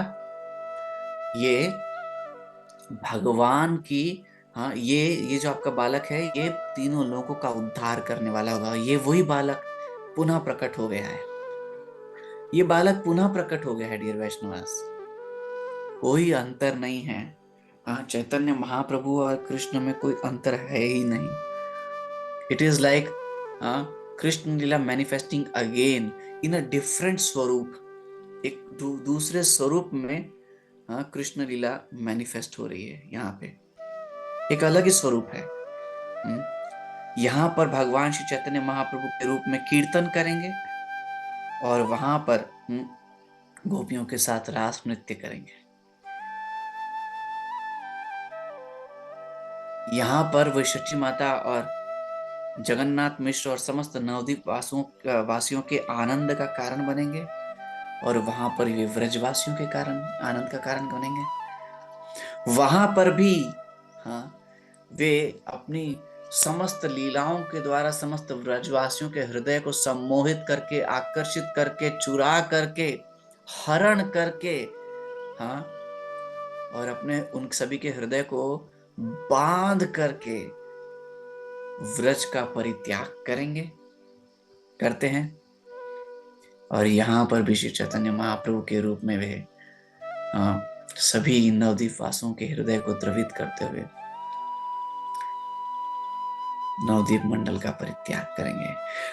ये भगवान की हाँ, ये जो आपका बालक है, ये तीनों लोगों का उद्धार करने वाला होगा। ये वही बालक पुनः प्रकट हो गया है। ये बालक पुनः प्रकट हो गया है डियर वैष्णवास। कोई अंतर नहीं है। हाँ, चैतन्य महाप्रभु और कृष्ण में कोई अंतर है ही नहीं। It is like Krishna Leela manifesting again in a different स्वरूप। एक दूसरे स्वरूप में कृष्ण लीला मैनिफेस्ट हो रही है। यहाँ पे एक अलग ही स्वरूप है। हम्म, यहाँ पर भगवान श्री चैतन्य महाप्रभु के रूप में कीर्तन करेंगे और वहां पर गोपियों के साथ रास नृत्य करेंगे। यहाँ पर वे शची माता और जगन्नाथ मिश्र और समस्त नवद्वीप वासियों के आनंद का कारण बनेंगे, और वहां पर वे व्रजवासियों के कारण आनंद का कारण बनेंगे। वहां पर भी हाँ, वे अपनी समस्त लीलाओं के द्वारा समस्त व्रजवासियों के हृदय को सम्मोहित करके, आकर्षित करके, चुरा करके, हरण करके, हाँ, और अपने उन सभी के हृदय को बांध करके व्रज का परित्याग करेंगे, करते हैं। और यहाँ पर भी श्री चैतन्य महाप्रभु के रूप में वे सभी नवद्वीप वासियों के हृदय को द्रवित करते हुए नवद्वीप मंडल का परित्याग करेंगे।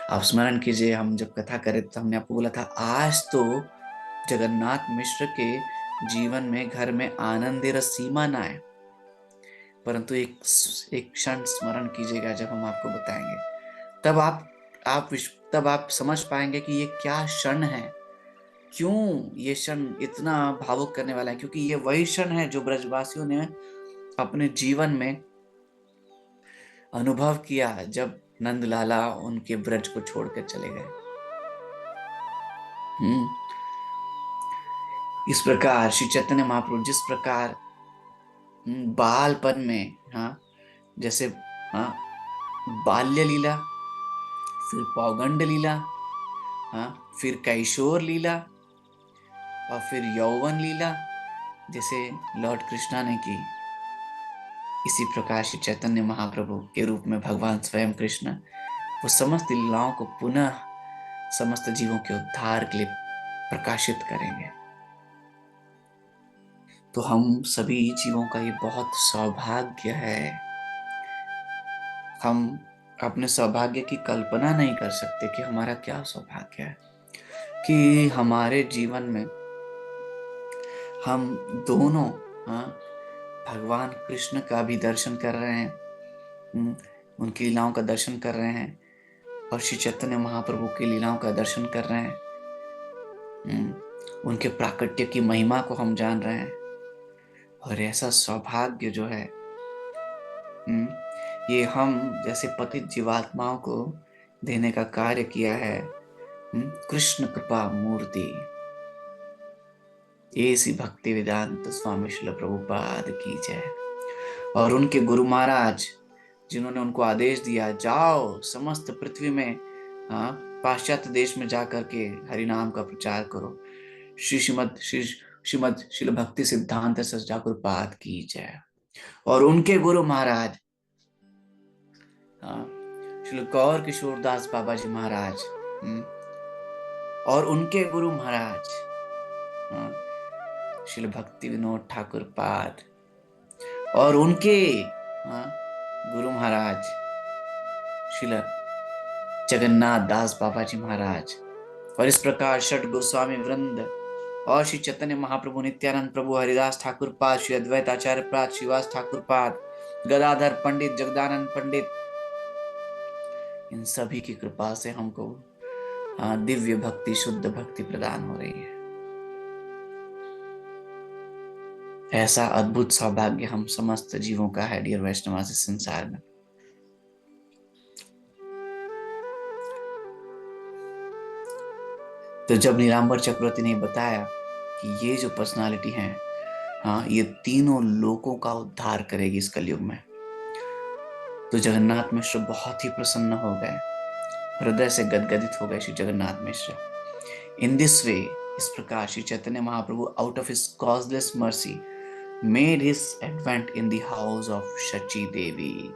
आप स्मरण कीजिए, हम जब कथा करे तो हमने आपको बोला था, आज तो जगन्नाथ मिश्र के जीवन में घर में आनंद रस सीमा ना है, परंतु एक क्षण स्मरण कीजिएगा जब हम आपको बताएंगे, तब तब आप समझ पाएंगे कि ये क्या क्षण है। क्यों ये क्षण इतना भावुक करने वाला है? क्योंकि ये वही क्षण है जो ब्रजवासियों ने अपने जीवन में अनुभव किया जब नंदलाला उनके ब्रज को छोड़कर चले गए। इस प्रकार श्री चैतन्य महाप्रभु जिस प्रकार बालपन में, जैसे बाल्य लीला, फिर पौगंड लीला, फिर कैशोर लीला, और फिर यौवन लीला जैसे लॉर्ड कृष्णा ने की, इसी प्रकार श्री चैतन्य महाप्रभु के रूप में भगवान स्वयं कृष्ण वो समस्त लीलाओं को पुनः समस्त जीवों के उद्धार के लिए प्रकाशित करेंगे। तो हम सभी जीवों का ये बहुत सौभाग्य है। हम अपने सौभाग्य की कल्पना नहीं कर सकते कि हमारा क्या सौभाग्य है कि हमारे जीवन में हम दोनों भगवान कृष्ण का भी दर्शन कर रहे हैं, उनकी लीलाओं का दर्शन कर रहे हैं, और श्री चैतन्य महाप्रभु की लीलाओं का दर्शन कर रहे हैं, उनके प्राकट्य की महिमा को हम जान रहे हैं। और ऐसा सौभाग्य जो है, ये हम जैसे पतित जीवात्माओं को देने का कार्य किया है कृष्ण कृपा मूर्ति। ऐसी भक्ति वेदांत स्वामी श्रील प्रभुपाद की जय। और उनके गुरु महाराज जिन्होंने उनको आदेश दिया, जाओ समस्त पृथ्वी में पाश्चात्य देश में जाकर के हरि नाम का प्रचार करो, श्रीमद शिल भक्ति सिद्धांत सच्चाकुरपाद की जय। और उनके गुरु महाराज श्री गौर किशोरदास बाबा जी महाराज, और उनके गुरु महाराज श्री भक्ति विनोद ठाकुर पाद, और उनके गुरु महाराज श्री जगन्नाथ दास बाबा जी महाराज। और इस प्रकार षट गोस्वामी वृंद और श्री चैतन्य महाप्रभु, नित्यानंद प्रभु, हरिदास ठाकुर पाद, श्री अद्वैत आचार्य पाद, श्रीवास ठाकुर पाद, गदाधर पंडित, जगदानंद पंडित, इन सभी की कृपा से हमको दिव्य भक्ति, शुद्ध भक्ति प्रदान हो रही है। ऐसा अद्भुत सौभाग्य हम समस्त जीवों का है डियर वैष्णवास इस संसार में। तो जब नीलांबर चक्रवर्ती ने बताया कि ये जो पर्सनालिटी है, ये तीनों लोगों का उद्धार करेगी इस कलयुग में, तो जगन्नाथ मिश्र बहुत ही प्रसन्न हो गए, हृदय से गदगदित हो गए Shri Jagannath Mishra. In this way, इस प्रकार Shri Chaitanya Mahaprabhu out of his causeless mercy made his advent in the house of Shachi Devi.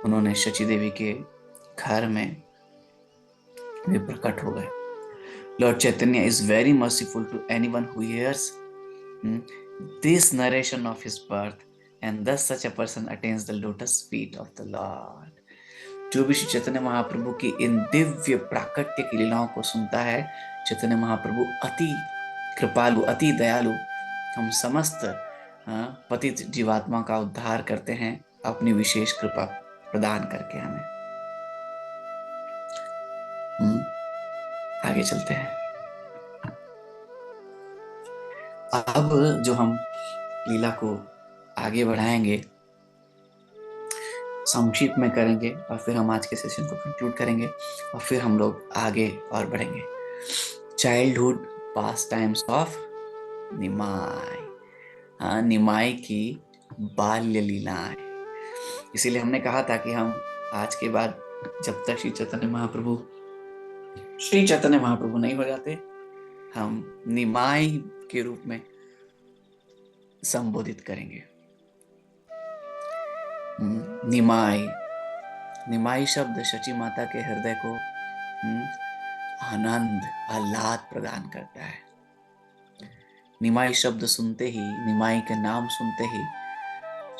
उन्होंने शची देवी के घर में वे प्रकट हो गए. Lord Chaitanya is very merciful to anyone who hears this narration of his birth, and thus such a person attains the lotus feet of the Lord. जो भी श्री चैतन्य महाप्रभु की इन दिव्य प्राकट्य की लीलाओं को सुनता है, चैतन्य महाप्रभु अति कृपालु, अति दयालु, हम समस्त पतित जीवात्मा का उद्धार करते हैं अपनी विशेष कृपा प्रदान करके हमें. आगे चलते हैं. अब जो हम लीला को आगे बढ़ाएंगे, संक्षिप्त में करेंगे और फिर हम आज के सेशन को कंक्लूड करेंगे और फिर हम लोग आगे और बढ़ेंगे. चाइल्डहुड पास टाइम्स ऑफ निमाई. निमाई की बाल्य लीलाएं. इसीलिए हमने कहा था कि हम आज के बाद जब तक श्री चैतन्य महाप्रभु नहीं हो जाते, हम निमाई के रूप में संबोधित करेंगे. निमाई शब्द शची माता के हृदय को आनंद, आह्लाद प्रदान करता है. निमाई शब्द सुनते ही, निमाई का नाम सुनते ही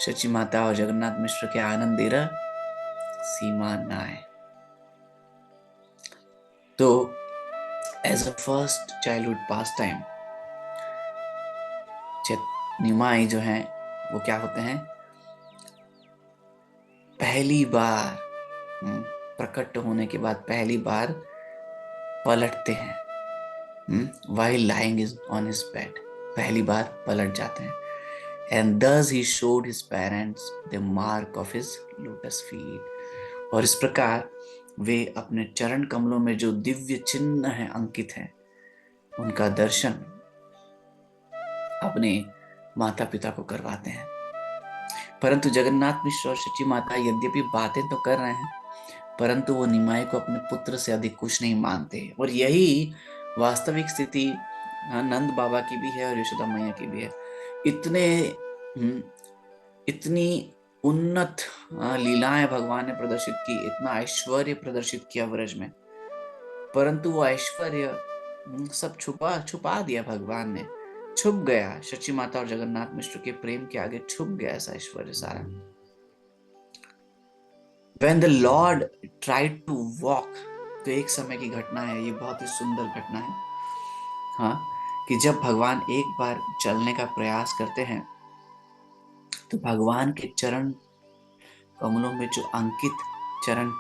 शची माता और जगन्नाथ मिश्र के आनंदेर सीमा नाय. तो as a first childhood pastime Nimai जो है वो क्या होते हैं, पहली बार प्रकट होने के बाद पहली बार पलटते हैं. while lying on his bed, पहली बार पलट जाते हैं. and thus he showed his parents the mark of his lotus feet. और इस प्रकार वे अपने चरण कमलों में जो दिव्य चिन्ह हैं, अंकित हैं, उनका दर्शन अपने माता पिता को करवाते हैं. परंतु जगन्नाथ मिश्र और शची माता यद्यपि बातें तो कर रहे हैं, परंतु वो निमाई को अपने पुत्र से अधिक कुछ नहीं मानते. और यही वास्तविक स्थिति नंद बाबा की भी है और यशोदा मैया की भी है. इतनी उन्नत लीलाएं भगवान ने प्रदर्शित की, इतना ऐश्वर्य प्रदर्शित किया व्रज में, परंतु वो ऐश्वर्य सब छुपा दिया भगवान ने. छुप गया शची माता और जगन्नाथ मिश्र के प्रेम के आगे, छुप गया ऐसा ऐश्वर्य सारा. When the Lord tried to walk, तो एक समय की घटना है, ये बहुत ही सुंदर घटना है. कि जब भगवान एक बार चलने का प्रयास करते हैं, तो भगवान के चरण कमलों में जो अंकित चरण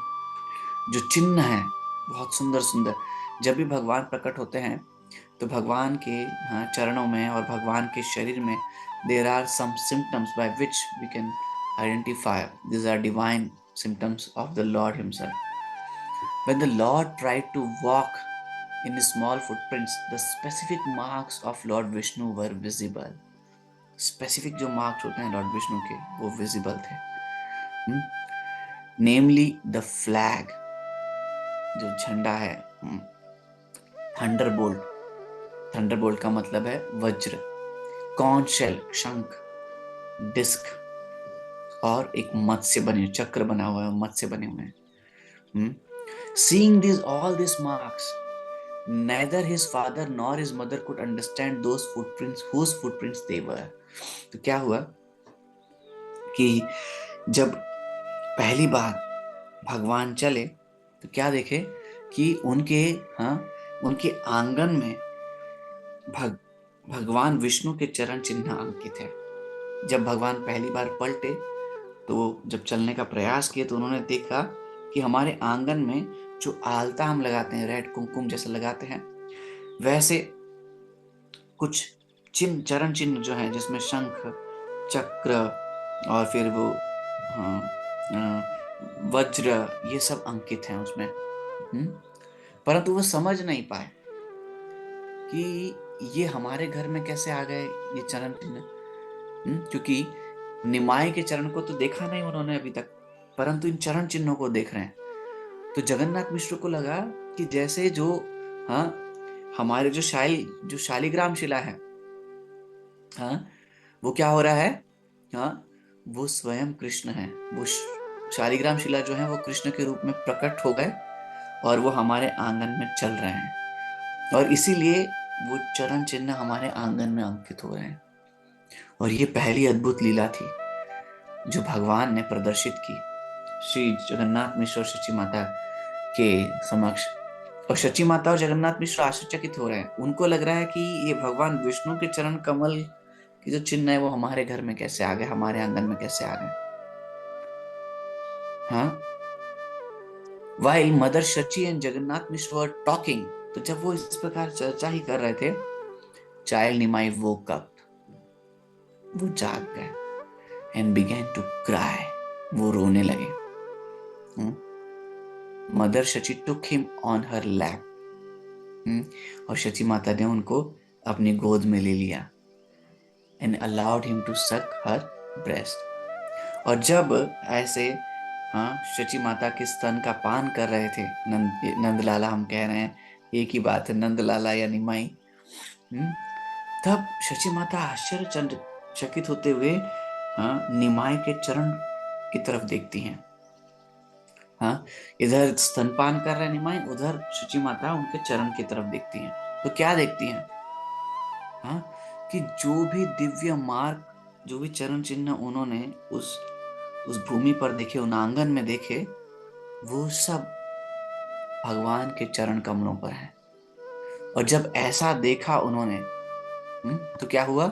जो चिन्ह है, बहुत सुंदर सुंदर. जब भी भगवान प्रकट होते हैं तो भगवान के चरणों में और भगवान के शरीर में there are some symptoms by which we can identify these are divine symptoms of the Lord himself. When the Lord tried to walk in his small footprints, the specific marks of Lord Vishnu were visible. Specific जो marks होते हैं Lord Vishnu के, वो visible थे. Namely the flag, जो झंडा है, Thunderbolt. Thunderbolt का मतलब है वज्र, कॉर्न शेल, शंख, डिस्क और एक मत्स्य बने, चक्र बना हुआ है, मत्स्य बने हुए हैं. Seeing all these marks, neither his father nor his mother could understand those footprints, whose footprints they were. तो क्या हुआ कि जब पहली बार भगवान चले तो क्या देखे कि उनके आंगन में भगवान विष्णु के चरण चिन्ह अंकित है. जब भगवान पहली बार पलटे तो जब चलने का प्रयास किए तो उन्होंने देखा कि हमारे आंगन में जो आलता हम लगाते हैं, रेड कुमकुम जैसे लगाते हैं, वैसे कुछ चरण चिन्ह जो है, जिसमें शंख, चक्र और फिर वो वज्र, ये सब अंकित हैं उसमें. परंतु वो समझ नहीं पाए कि ये हमारे घर में कैसे आ गए ये चरण चिन्ह. क्योंकि निमाई के चरण को तो देखा नहीं उन्होंने अभी तक, परंतु इन चरण चिन्हों को देख रहे हैं. तो जगन्नाथ मिश्र को लगा कि जैसे जो हमारे जो शालिग्राम शिला है, हाँ, वो क्या हो रहा है? हाँ, वो स्वयं कृष्ण है। वो शालिग्राम शिला जो है वो कृष्ण के रूप में प्रकट हो गए और वो हमारे आंगन में चल रहे हैं, और इसीलिए वो चरण चिन्ह हमारे आंगन में अंकित हो रहे हैं। और ये पहली अद्भुत लीला थी जो भगवान ने प्रदर्शित की श्री जगन्नाथ मिश्र और शची माता के समक्ष। और शची माता और जगन्नाथ मिश्र आश्चर्यचकित हो रहे हैं। उनको लग रहा है कि ये भगवान विष्णु के चरण कमल की जो चिन्ह है वो हमारे घर में कैसे आ गए, हमारे आंगन में कैसे आ गए। हाँ, while mother Shachi and Jagannath Mishra were talking, तो जब वो इस प्रकार चर्चा ही कर रहे थे, चाइल्ड निमाई वोक अप, वो जाग गए, एंड बिगेन टू क्राई, वो रोने लगे। Mother Shachi took him on her lap, और शची माता ने उनको अपनी गोद में ले लिया, एंड अलाउड हिम टू सक हर ब्रेस्ट। और जब ऐसे शची माता के स्तन का पान कर रहे थे, नंदलाला हम कह रहे हैं, एक ही बात है, नंदलाला या निमाई। तब शची माता आश्चर्यचकित होते हुए निमाई के चरण की तरफ देखती हैं। इधर स्तनपान कर रहे निमाई, उधर शची माता उनके चरण की तरफ देखती हैं। तो क्या देखती हैं? कि जो भी दिव्य मार्ग, जो भी चरण चिन्ह उन्होंने उस भूमि पर देखे, उन आंगन में देखे, वो सब भगवान के चरण कमलों पर है। और जब ऐसा देखा उन्होंने, तो क्या हुआ?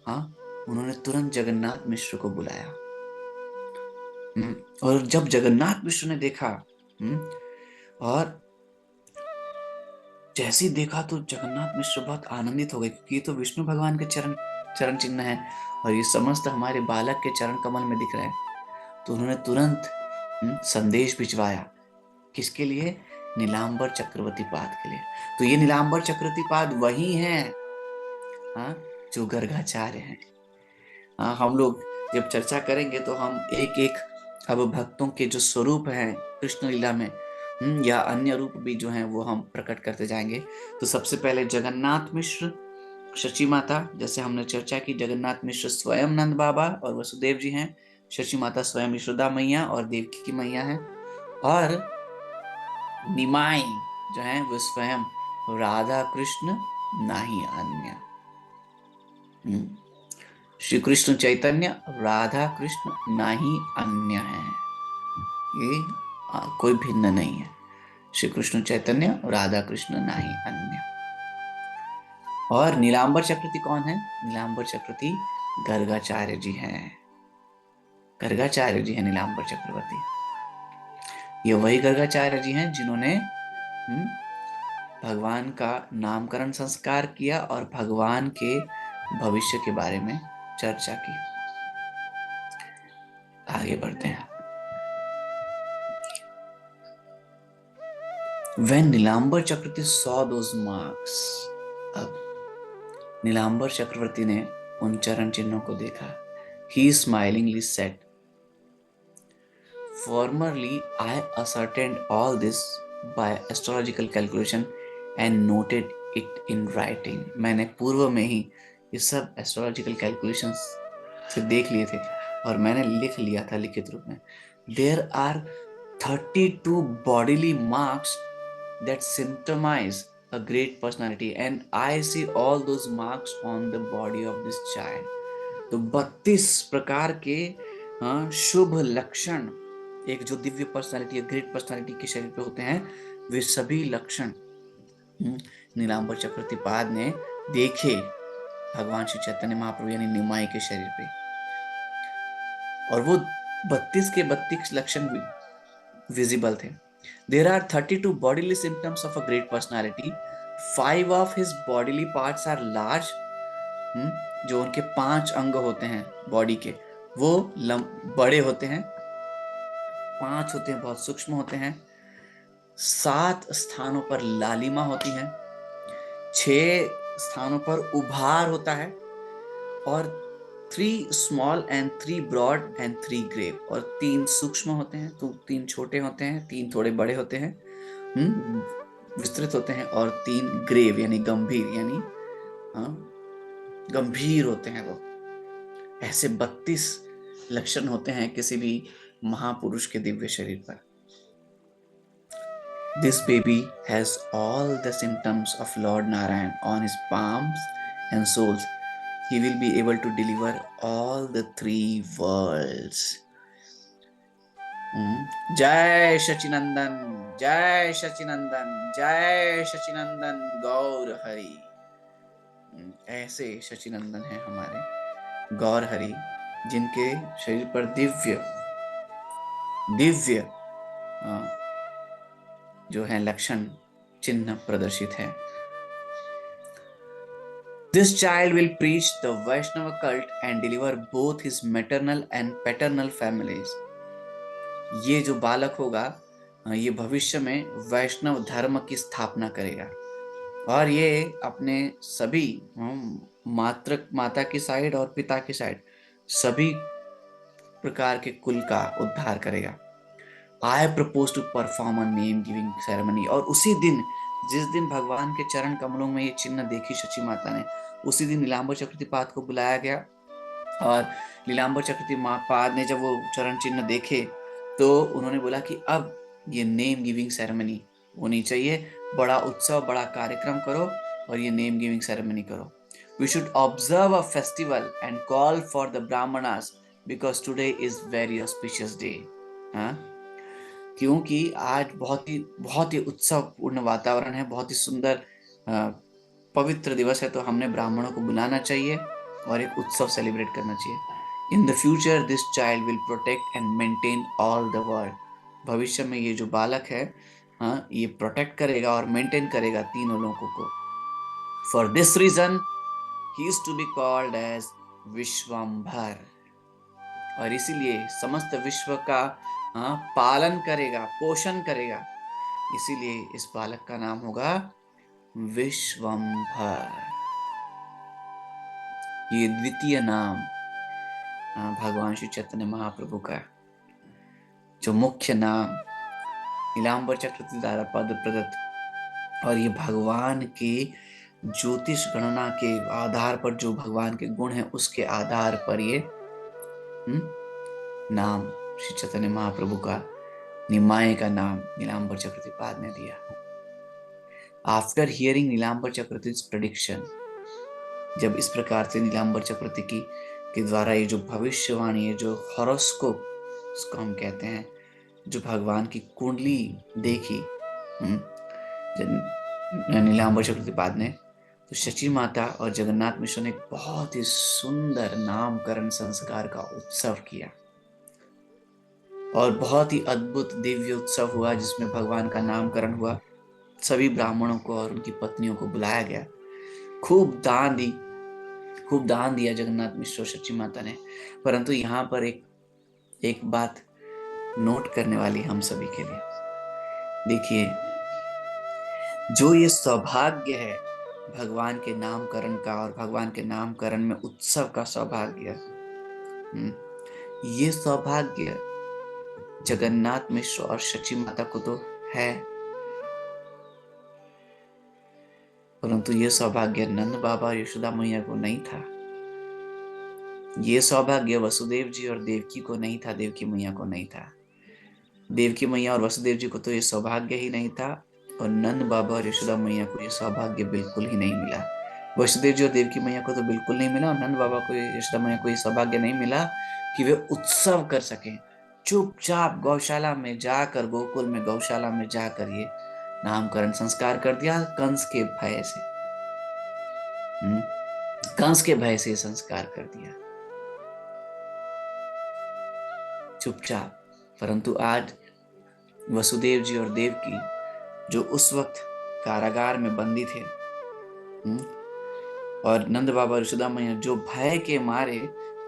उन्होंने तुरंत जगन्नाथ मिश्र को बुलाया। और जब जगन्नाथ मिश्र ने देखा, और जैसे ही देखा तो जगन्नाथ मिश्र बहुत आनंदित हो गए, क्योंकि ये तो विष्णु भगवान के चरण चिन्ह है और ये समस्त हमारे बालक के चरण कमल में दिख रहे हैं। तो उन्होंने तुरंत संदेश भिजवाया, किसके लिए? नीलांबर चक्रवर्ती पाद के लिए। तो ये नीलांबर चक्रवर्ती पाद वही है जो गर्गाचार्य हैं। हम लोग जब चर्चा करेंगे तो हम एक एक अब भक्तों के जो स्वरूप हैं कृष्ण लीला में, या अन्य रूप भी जो हैं वो हम प्रकट करते जाएंगे। तो सबसे पहले जगन्नाथ मिश्र, शची माता, जैसे हमने चर्चा की, जगन्नाथ मिश्र स्वयं नंद बाबा और वसुदेव जी हैं, शची माता स्वयं यशोदा मैया और देवकी की मैया है, और निमाई जो है वो स्वयं राधा कृष्ण नाही अन्य। श्री कृष्ण चैतन्य राधा कृष्ण नाही अन्य है, ये कोई भिन्न नहीं है। श्री कृष्ण चैतन्य राधा कृष्ण नाही अन्य। और नीलांबर चक्रवर्ती कौन है? नीलांबर चक्रवर्ती गर्गाचार्य जी हैं। गर्गाचार्य जी हैं नीलांबर चक्रवर्ती। ये वही गर्गाचार्य जी हैं जिन्होंने भगवान का नामकरण संस्कार किया और भगवान के भविष्य के बारे में चर्चा की। आगे बढ़ते हैं। When Nilambar Chakraborty saw those marks, अब नीलांबर चक्रवर्ती ने उन चरण चिन्हों को देखा। He smilingly said, "Formerly I ascertained all this by astrological calculation and noted it in writing." मैंने पूर्व में ही ये सब एस्ट्रोलॉजिकल कैलकुलेशंस से देख लिए थे और मैंने लिख लिया था लिखित रूप में। There are 32 bodily marks that symptomize a great personality and I see all those marks on the body of this child. तो 32 प्रकार के शुभ लक्षण एक जो दिव्य पर्सनालिटी, ग्रेट पर्सनालिटी के शरीर पे होते हैं, वे सभी लक्षण नीलांबर चक्रवर्ती पाद ने देखे भगवान श्री चैतन्य महाप्रभु यानी निमाई के शरीर पे। और वो 32 के 32 लक्षण विजिबल थे। There are 32 bodily symptoms of a great personality. 5 of his bodily parts are large. जो उनके 5 अंग होते हैं बॉडी के, वो बड़े होते हैं। 5 होते हैं बहुत सूक्ष्म होते हैं। 7 स्थानों पर लालिमा होती है। 6 स्थानों पर उभार होता है। और 3 small and 3 broad and 3 grave, और 3 सूक्ष्म होते हैं, तो 3 छोटे होते हैं, 3 थोड़े बड़े होते हैं, विस्तृत होते हैं, और 3 ग्रेव यानी गंभीर, यानी गंभीर होते हैं वो। ऐसे 32 लक्षण होते हैं किसी भी महापुरुष के दिव्य शरीर पर। This baby has all the symptoms of Lord Narayan on his palms and soles. He will be able to deliver all the three worlds. जय शचिनंदन, जय शचिनंदन, जय शचिनंदन गौर हरि। ऐसे शचिनंदन है हमारे गौर हरि, जिनके शरीर पर दिव्य दिव्य जो है लक्षण चिन्ह प्रदर्शित है। This child will preach the Vaishnava cult and deliver both his maternal and paternal families. ये जो बालक होगा, ये भविष्य में वैष्णव धर्म की स्थापना करेगा और ये अपने सभी माता की साइड और पिता की साइड सभी प्रकार के कुल का उद्धार करेगा। I propose to perform a name giving ceremony। और उसी दिन, जिस दिन भगवान के चरण कमलों में ये चिन्ह देखी शची माता ने, उसी दिन नीलांबर चक्रवर्तीपाद को बुलाया गया और नीलांबर चक्रवर्तीपाद ने जब वो चरण चिन्ह देखे तो उन्होंने बोला कि अब ये नेम गिविंग सेरेमनी होनी चाहिए, बड़ा उत्सव, बड़ा कार्यक्रम करो और ये नेम गिविंग सेरेमनी करो। We should observe a festival and call for the brahmanas because today is very auspicious day। हाँ, क्योंकि आज बहुत ही उत्सव पूर्ण वातावरण है, बहुत ही सुंदर पवित्र दिवस है, तो हमने ब्राह्मणों को बुलाना चाहिए और एक उत्सव सेलिब्रेट करना चाहिए। In the future this child will protect and maintain all the world. भविष्य में ये जो बालक है, हाँ, ये प्रोटेक्ट करेगा और मेंटेन करेगा तीनों लोगों को। For this reason he is to be called as Vishwambhar. और इसीलिए समस्त विश्व का पालन करेगा, पोषण करेगा, इसीलिए इस बालक का नाम होगा विश्वम्भर। ये द्वितीय नाम भगवान श्री चैतन्य महाप्रभु का, जो मुख्य नाम नीलांबर चक्रवर्ती द्वारा पद प्रदत्त, और ये भगवान के ज्योतिष गणना के आधार पर, जो भगवान के गुण हैं उसके आधार पर ये नाम श्री चैतन्य महाप्रभु का, निमाय का नाम नीलांबर चक्रवर्तीपाद ने दिया। आफ्टर हियरिंग नीलांबर चक्रवर्ती's prediction, जब इस प्रकार से नीलांबर चक्रवर्ती के द्वारा ये जो भविष्यवाणी है, जो हॉरोस्कोप इसको हम कहते हैं, जो भगवान की कुंडली देखी नीलांबर चक्रवर्तीपाद ने, तो शची माता और जगन्नाथ मिश्र ने एक बहुत ही सुंदर नामकरण संस्कार का उत्सव किया और बहुत ही अद्भुत दिव्य उत्सव हुआ जिसमें भगवान का नामकरण हुआ। सभी ब्राह्मणों को और उनकी पत्नियों को बुलाया गया। खूब दान दिया जगन्नाथ मिश्र और शची माता ने। परंतु यहाँ पर एक बात नोट करने वाली हम सभी के लिए, देखिए, जो ये सौभाग्य है भगवान के नामकरण का और भगवान के नामकरण में उत्सव का सौभाग्य, ये सौभाग्य जगन्नाथ मिश्र और शची माता को तो है, परंतु ये सौभाग्य नंद बाबा और यशोदा मैया को नहीं था। ये सौभाग्य वसुदेव जी और देवकी को नहीं था, देवकी मैया को नहीं था। देवकी मैया और वसुदेव जी को तो ये सौभाग्य ही नहीं था और नंद बाबा और यशोदा मैया को ये सौभाग्य बिल्कुल ही नहीं मिला। वसुदेव जी और देवकी मैया को तो बिल्कुल नहीं मिला और नंद बाबा को, यशोदा मैया को ये सौभाग्य नहीं मिला कि वे उत्सव कर सकें। चुपचाप गौशाला में जाकर, गोकुल में गौशाला में जाकर ये नामकरण संस्कार कर दिया कंस के भय से। कंस के भय से संस्कार कर दिया चुपचाप। परंतु आज वसुदेव जी और देवकी, जो उस वक्त कारागार में बंदी थे, और नंद बाबा और यशोदा मैया जो भय के मारे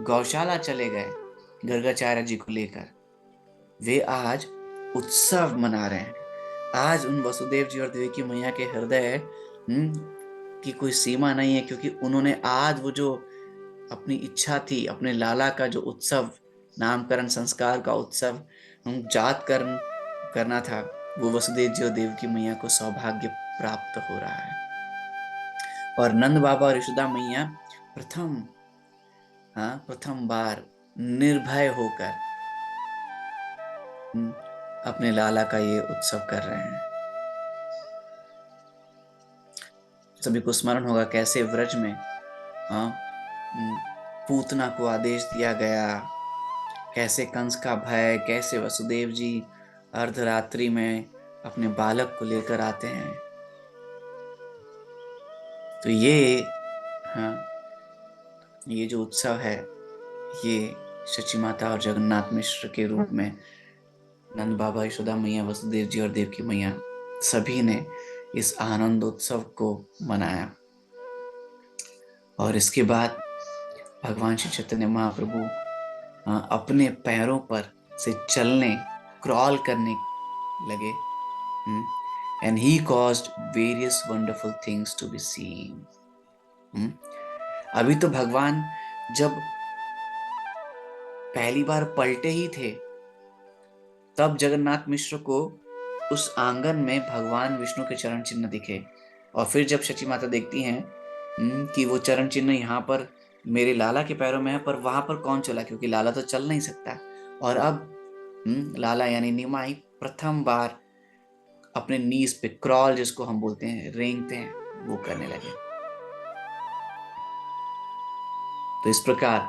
गौशाला चले गए गर्गाचार्य जी को लेकर, वे आज उत्सव मना रहे हैं। आज उन वसुदेव जी और देवकी मैया के हृदय की कोई सीमा नहीं है, क्योंकि उन्होंने आज वो जो अपनी इच्छा थी, अपने लाला का जो उत्सव, नामकरण संस्कार का उत्सव जात करना था, वो वसुदेव जी और देवकी मैया को सौभाग्य प्राप्त हो रहा है। और नंद बाबा और यशोदा मैया प्रथम बार निर्भय होकर अपने लाला का ये उत्सव कर रहे हैं। सभी को स्मरण होगा कैसे व्रज में पूतना को आदेश दिया गया, कैसे कंस का भय, कैसे वसुदेव जी अर्धरात्रि में अपने बालक को लेकर आते हैं। तो ये जो उत्सव है, ये शची माता और जगन्नाथ मिश्र के रूप में नंद बाबा, यशोदा मैया, वसुदेव जी और देवकी मैया सभी ने इस आनंद उत्सव को मनाया। और इसके बाद भगवान श्री चैतन्य महाप्रभु अपने पैरों पर से चलने, क्रॉल करने लगे। And he caused various wonderful things to be seen. अभी तो भगवान जब पहली बार पलटे ही थे, तब जगन्नाथ मिश्र को उस आंगन में भगवान विष्णु के चरण चिन्ह दिखे। और फिर जब शची माता देखती हैं कि वो चरण चिन्ह यहाँ पर मेरे लाला के पैरों में है, पर वहां पर कौन चला, क्योंकि लाला तो चल नहीं सकता। और अब लाला यानी निमाई प्रथम बार अपने नीज पे क्रॉल, जिसको हम बोलते हैं, रेंगते हैं, वो करने लगे। तो इस प्रकार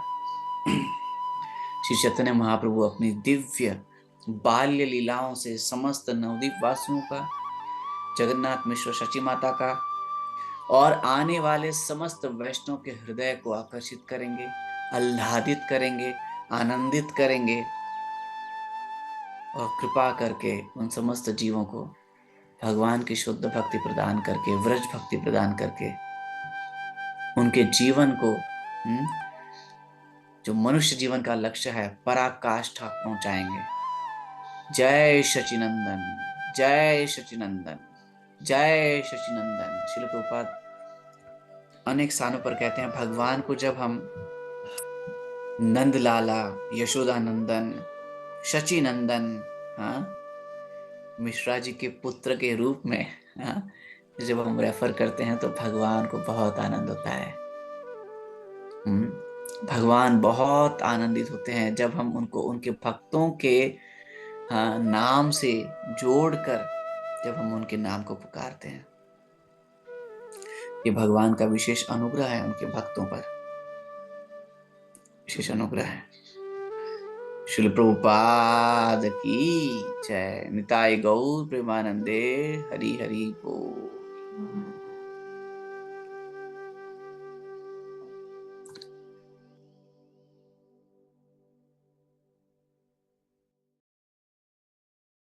श्री चैतन्य महाप्रभु अपनी दिव्य बाल्य लीलाओं से समस्त नवद्वीप वासियों का, जगन्नाथ मिश्र, शची माता का और आने वाले समस्त वैष्णव के हृदय को आकर्षित करेंगे, आह्लादित करेंगे, आनंदित करेंगे और कृपा करके उन समस्त जीवों को भगवान की शुद्ध भक्ति प्रदान करके, व्रज भक्ति प्रदान करके उनके जीवन को जो मनुष्य जीवन का लक्ष्य है, पराकाष्ठा पहुंचाएंगे। जय शचीनंदन, जय शचीनंदन, जय शचीनंदन। श्रील प्रभुपाद अनेक स्थानों पर कहते हैं, भगवान को जब हम नंद लाला, यशोदा नंदन, शचीनंदन, मिश्रा जी के पुत्र के रूप में जब हम रेफर करते हैं, तो भगवान को बहुत आनंद होता है। भगवान बहुत आनंदित होते हैं जब हम उनको उनके भक्तों के नाम से जोड़कर जब हम उनके नाम को पुकारते हैं। ये भगवान का विशेष अनुग्रह है, उनके भक्तों पर विशेष अनुग्रह है। श्रील प्रभुपाद की जय। निताय गौर प्रेमानंदे। हरि हरि बोल।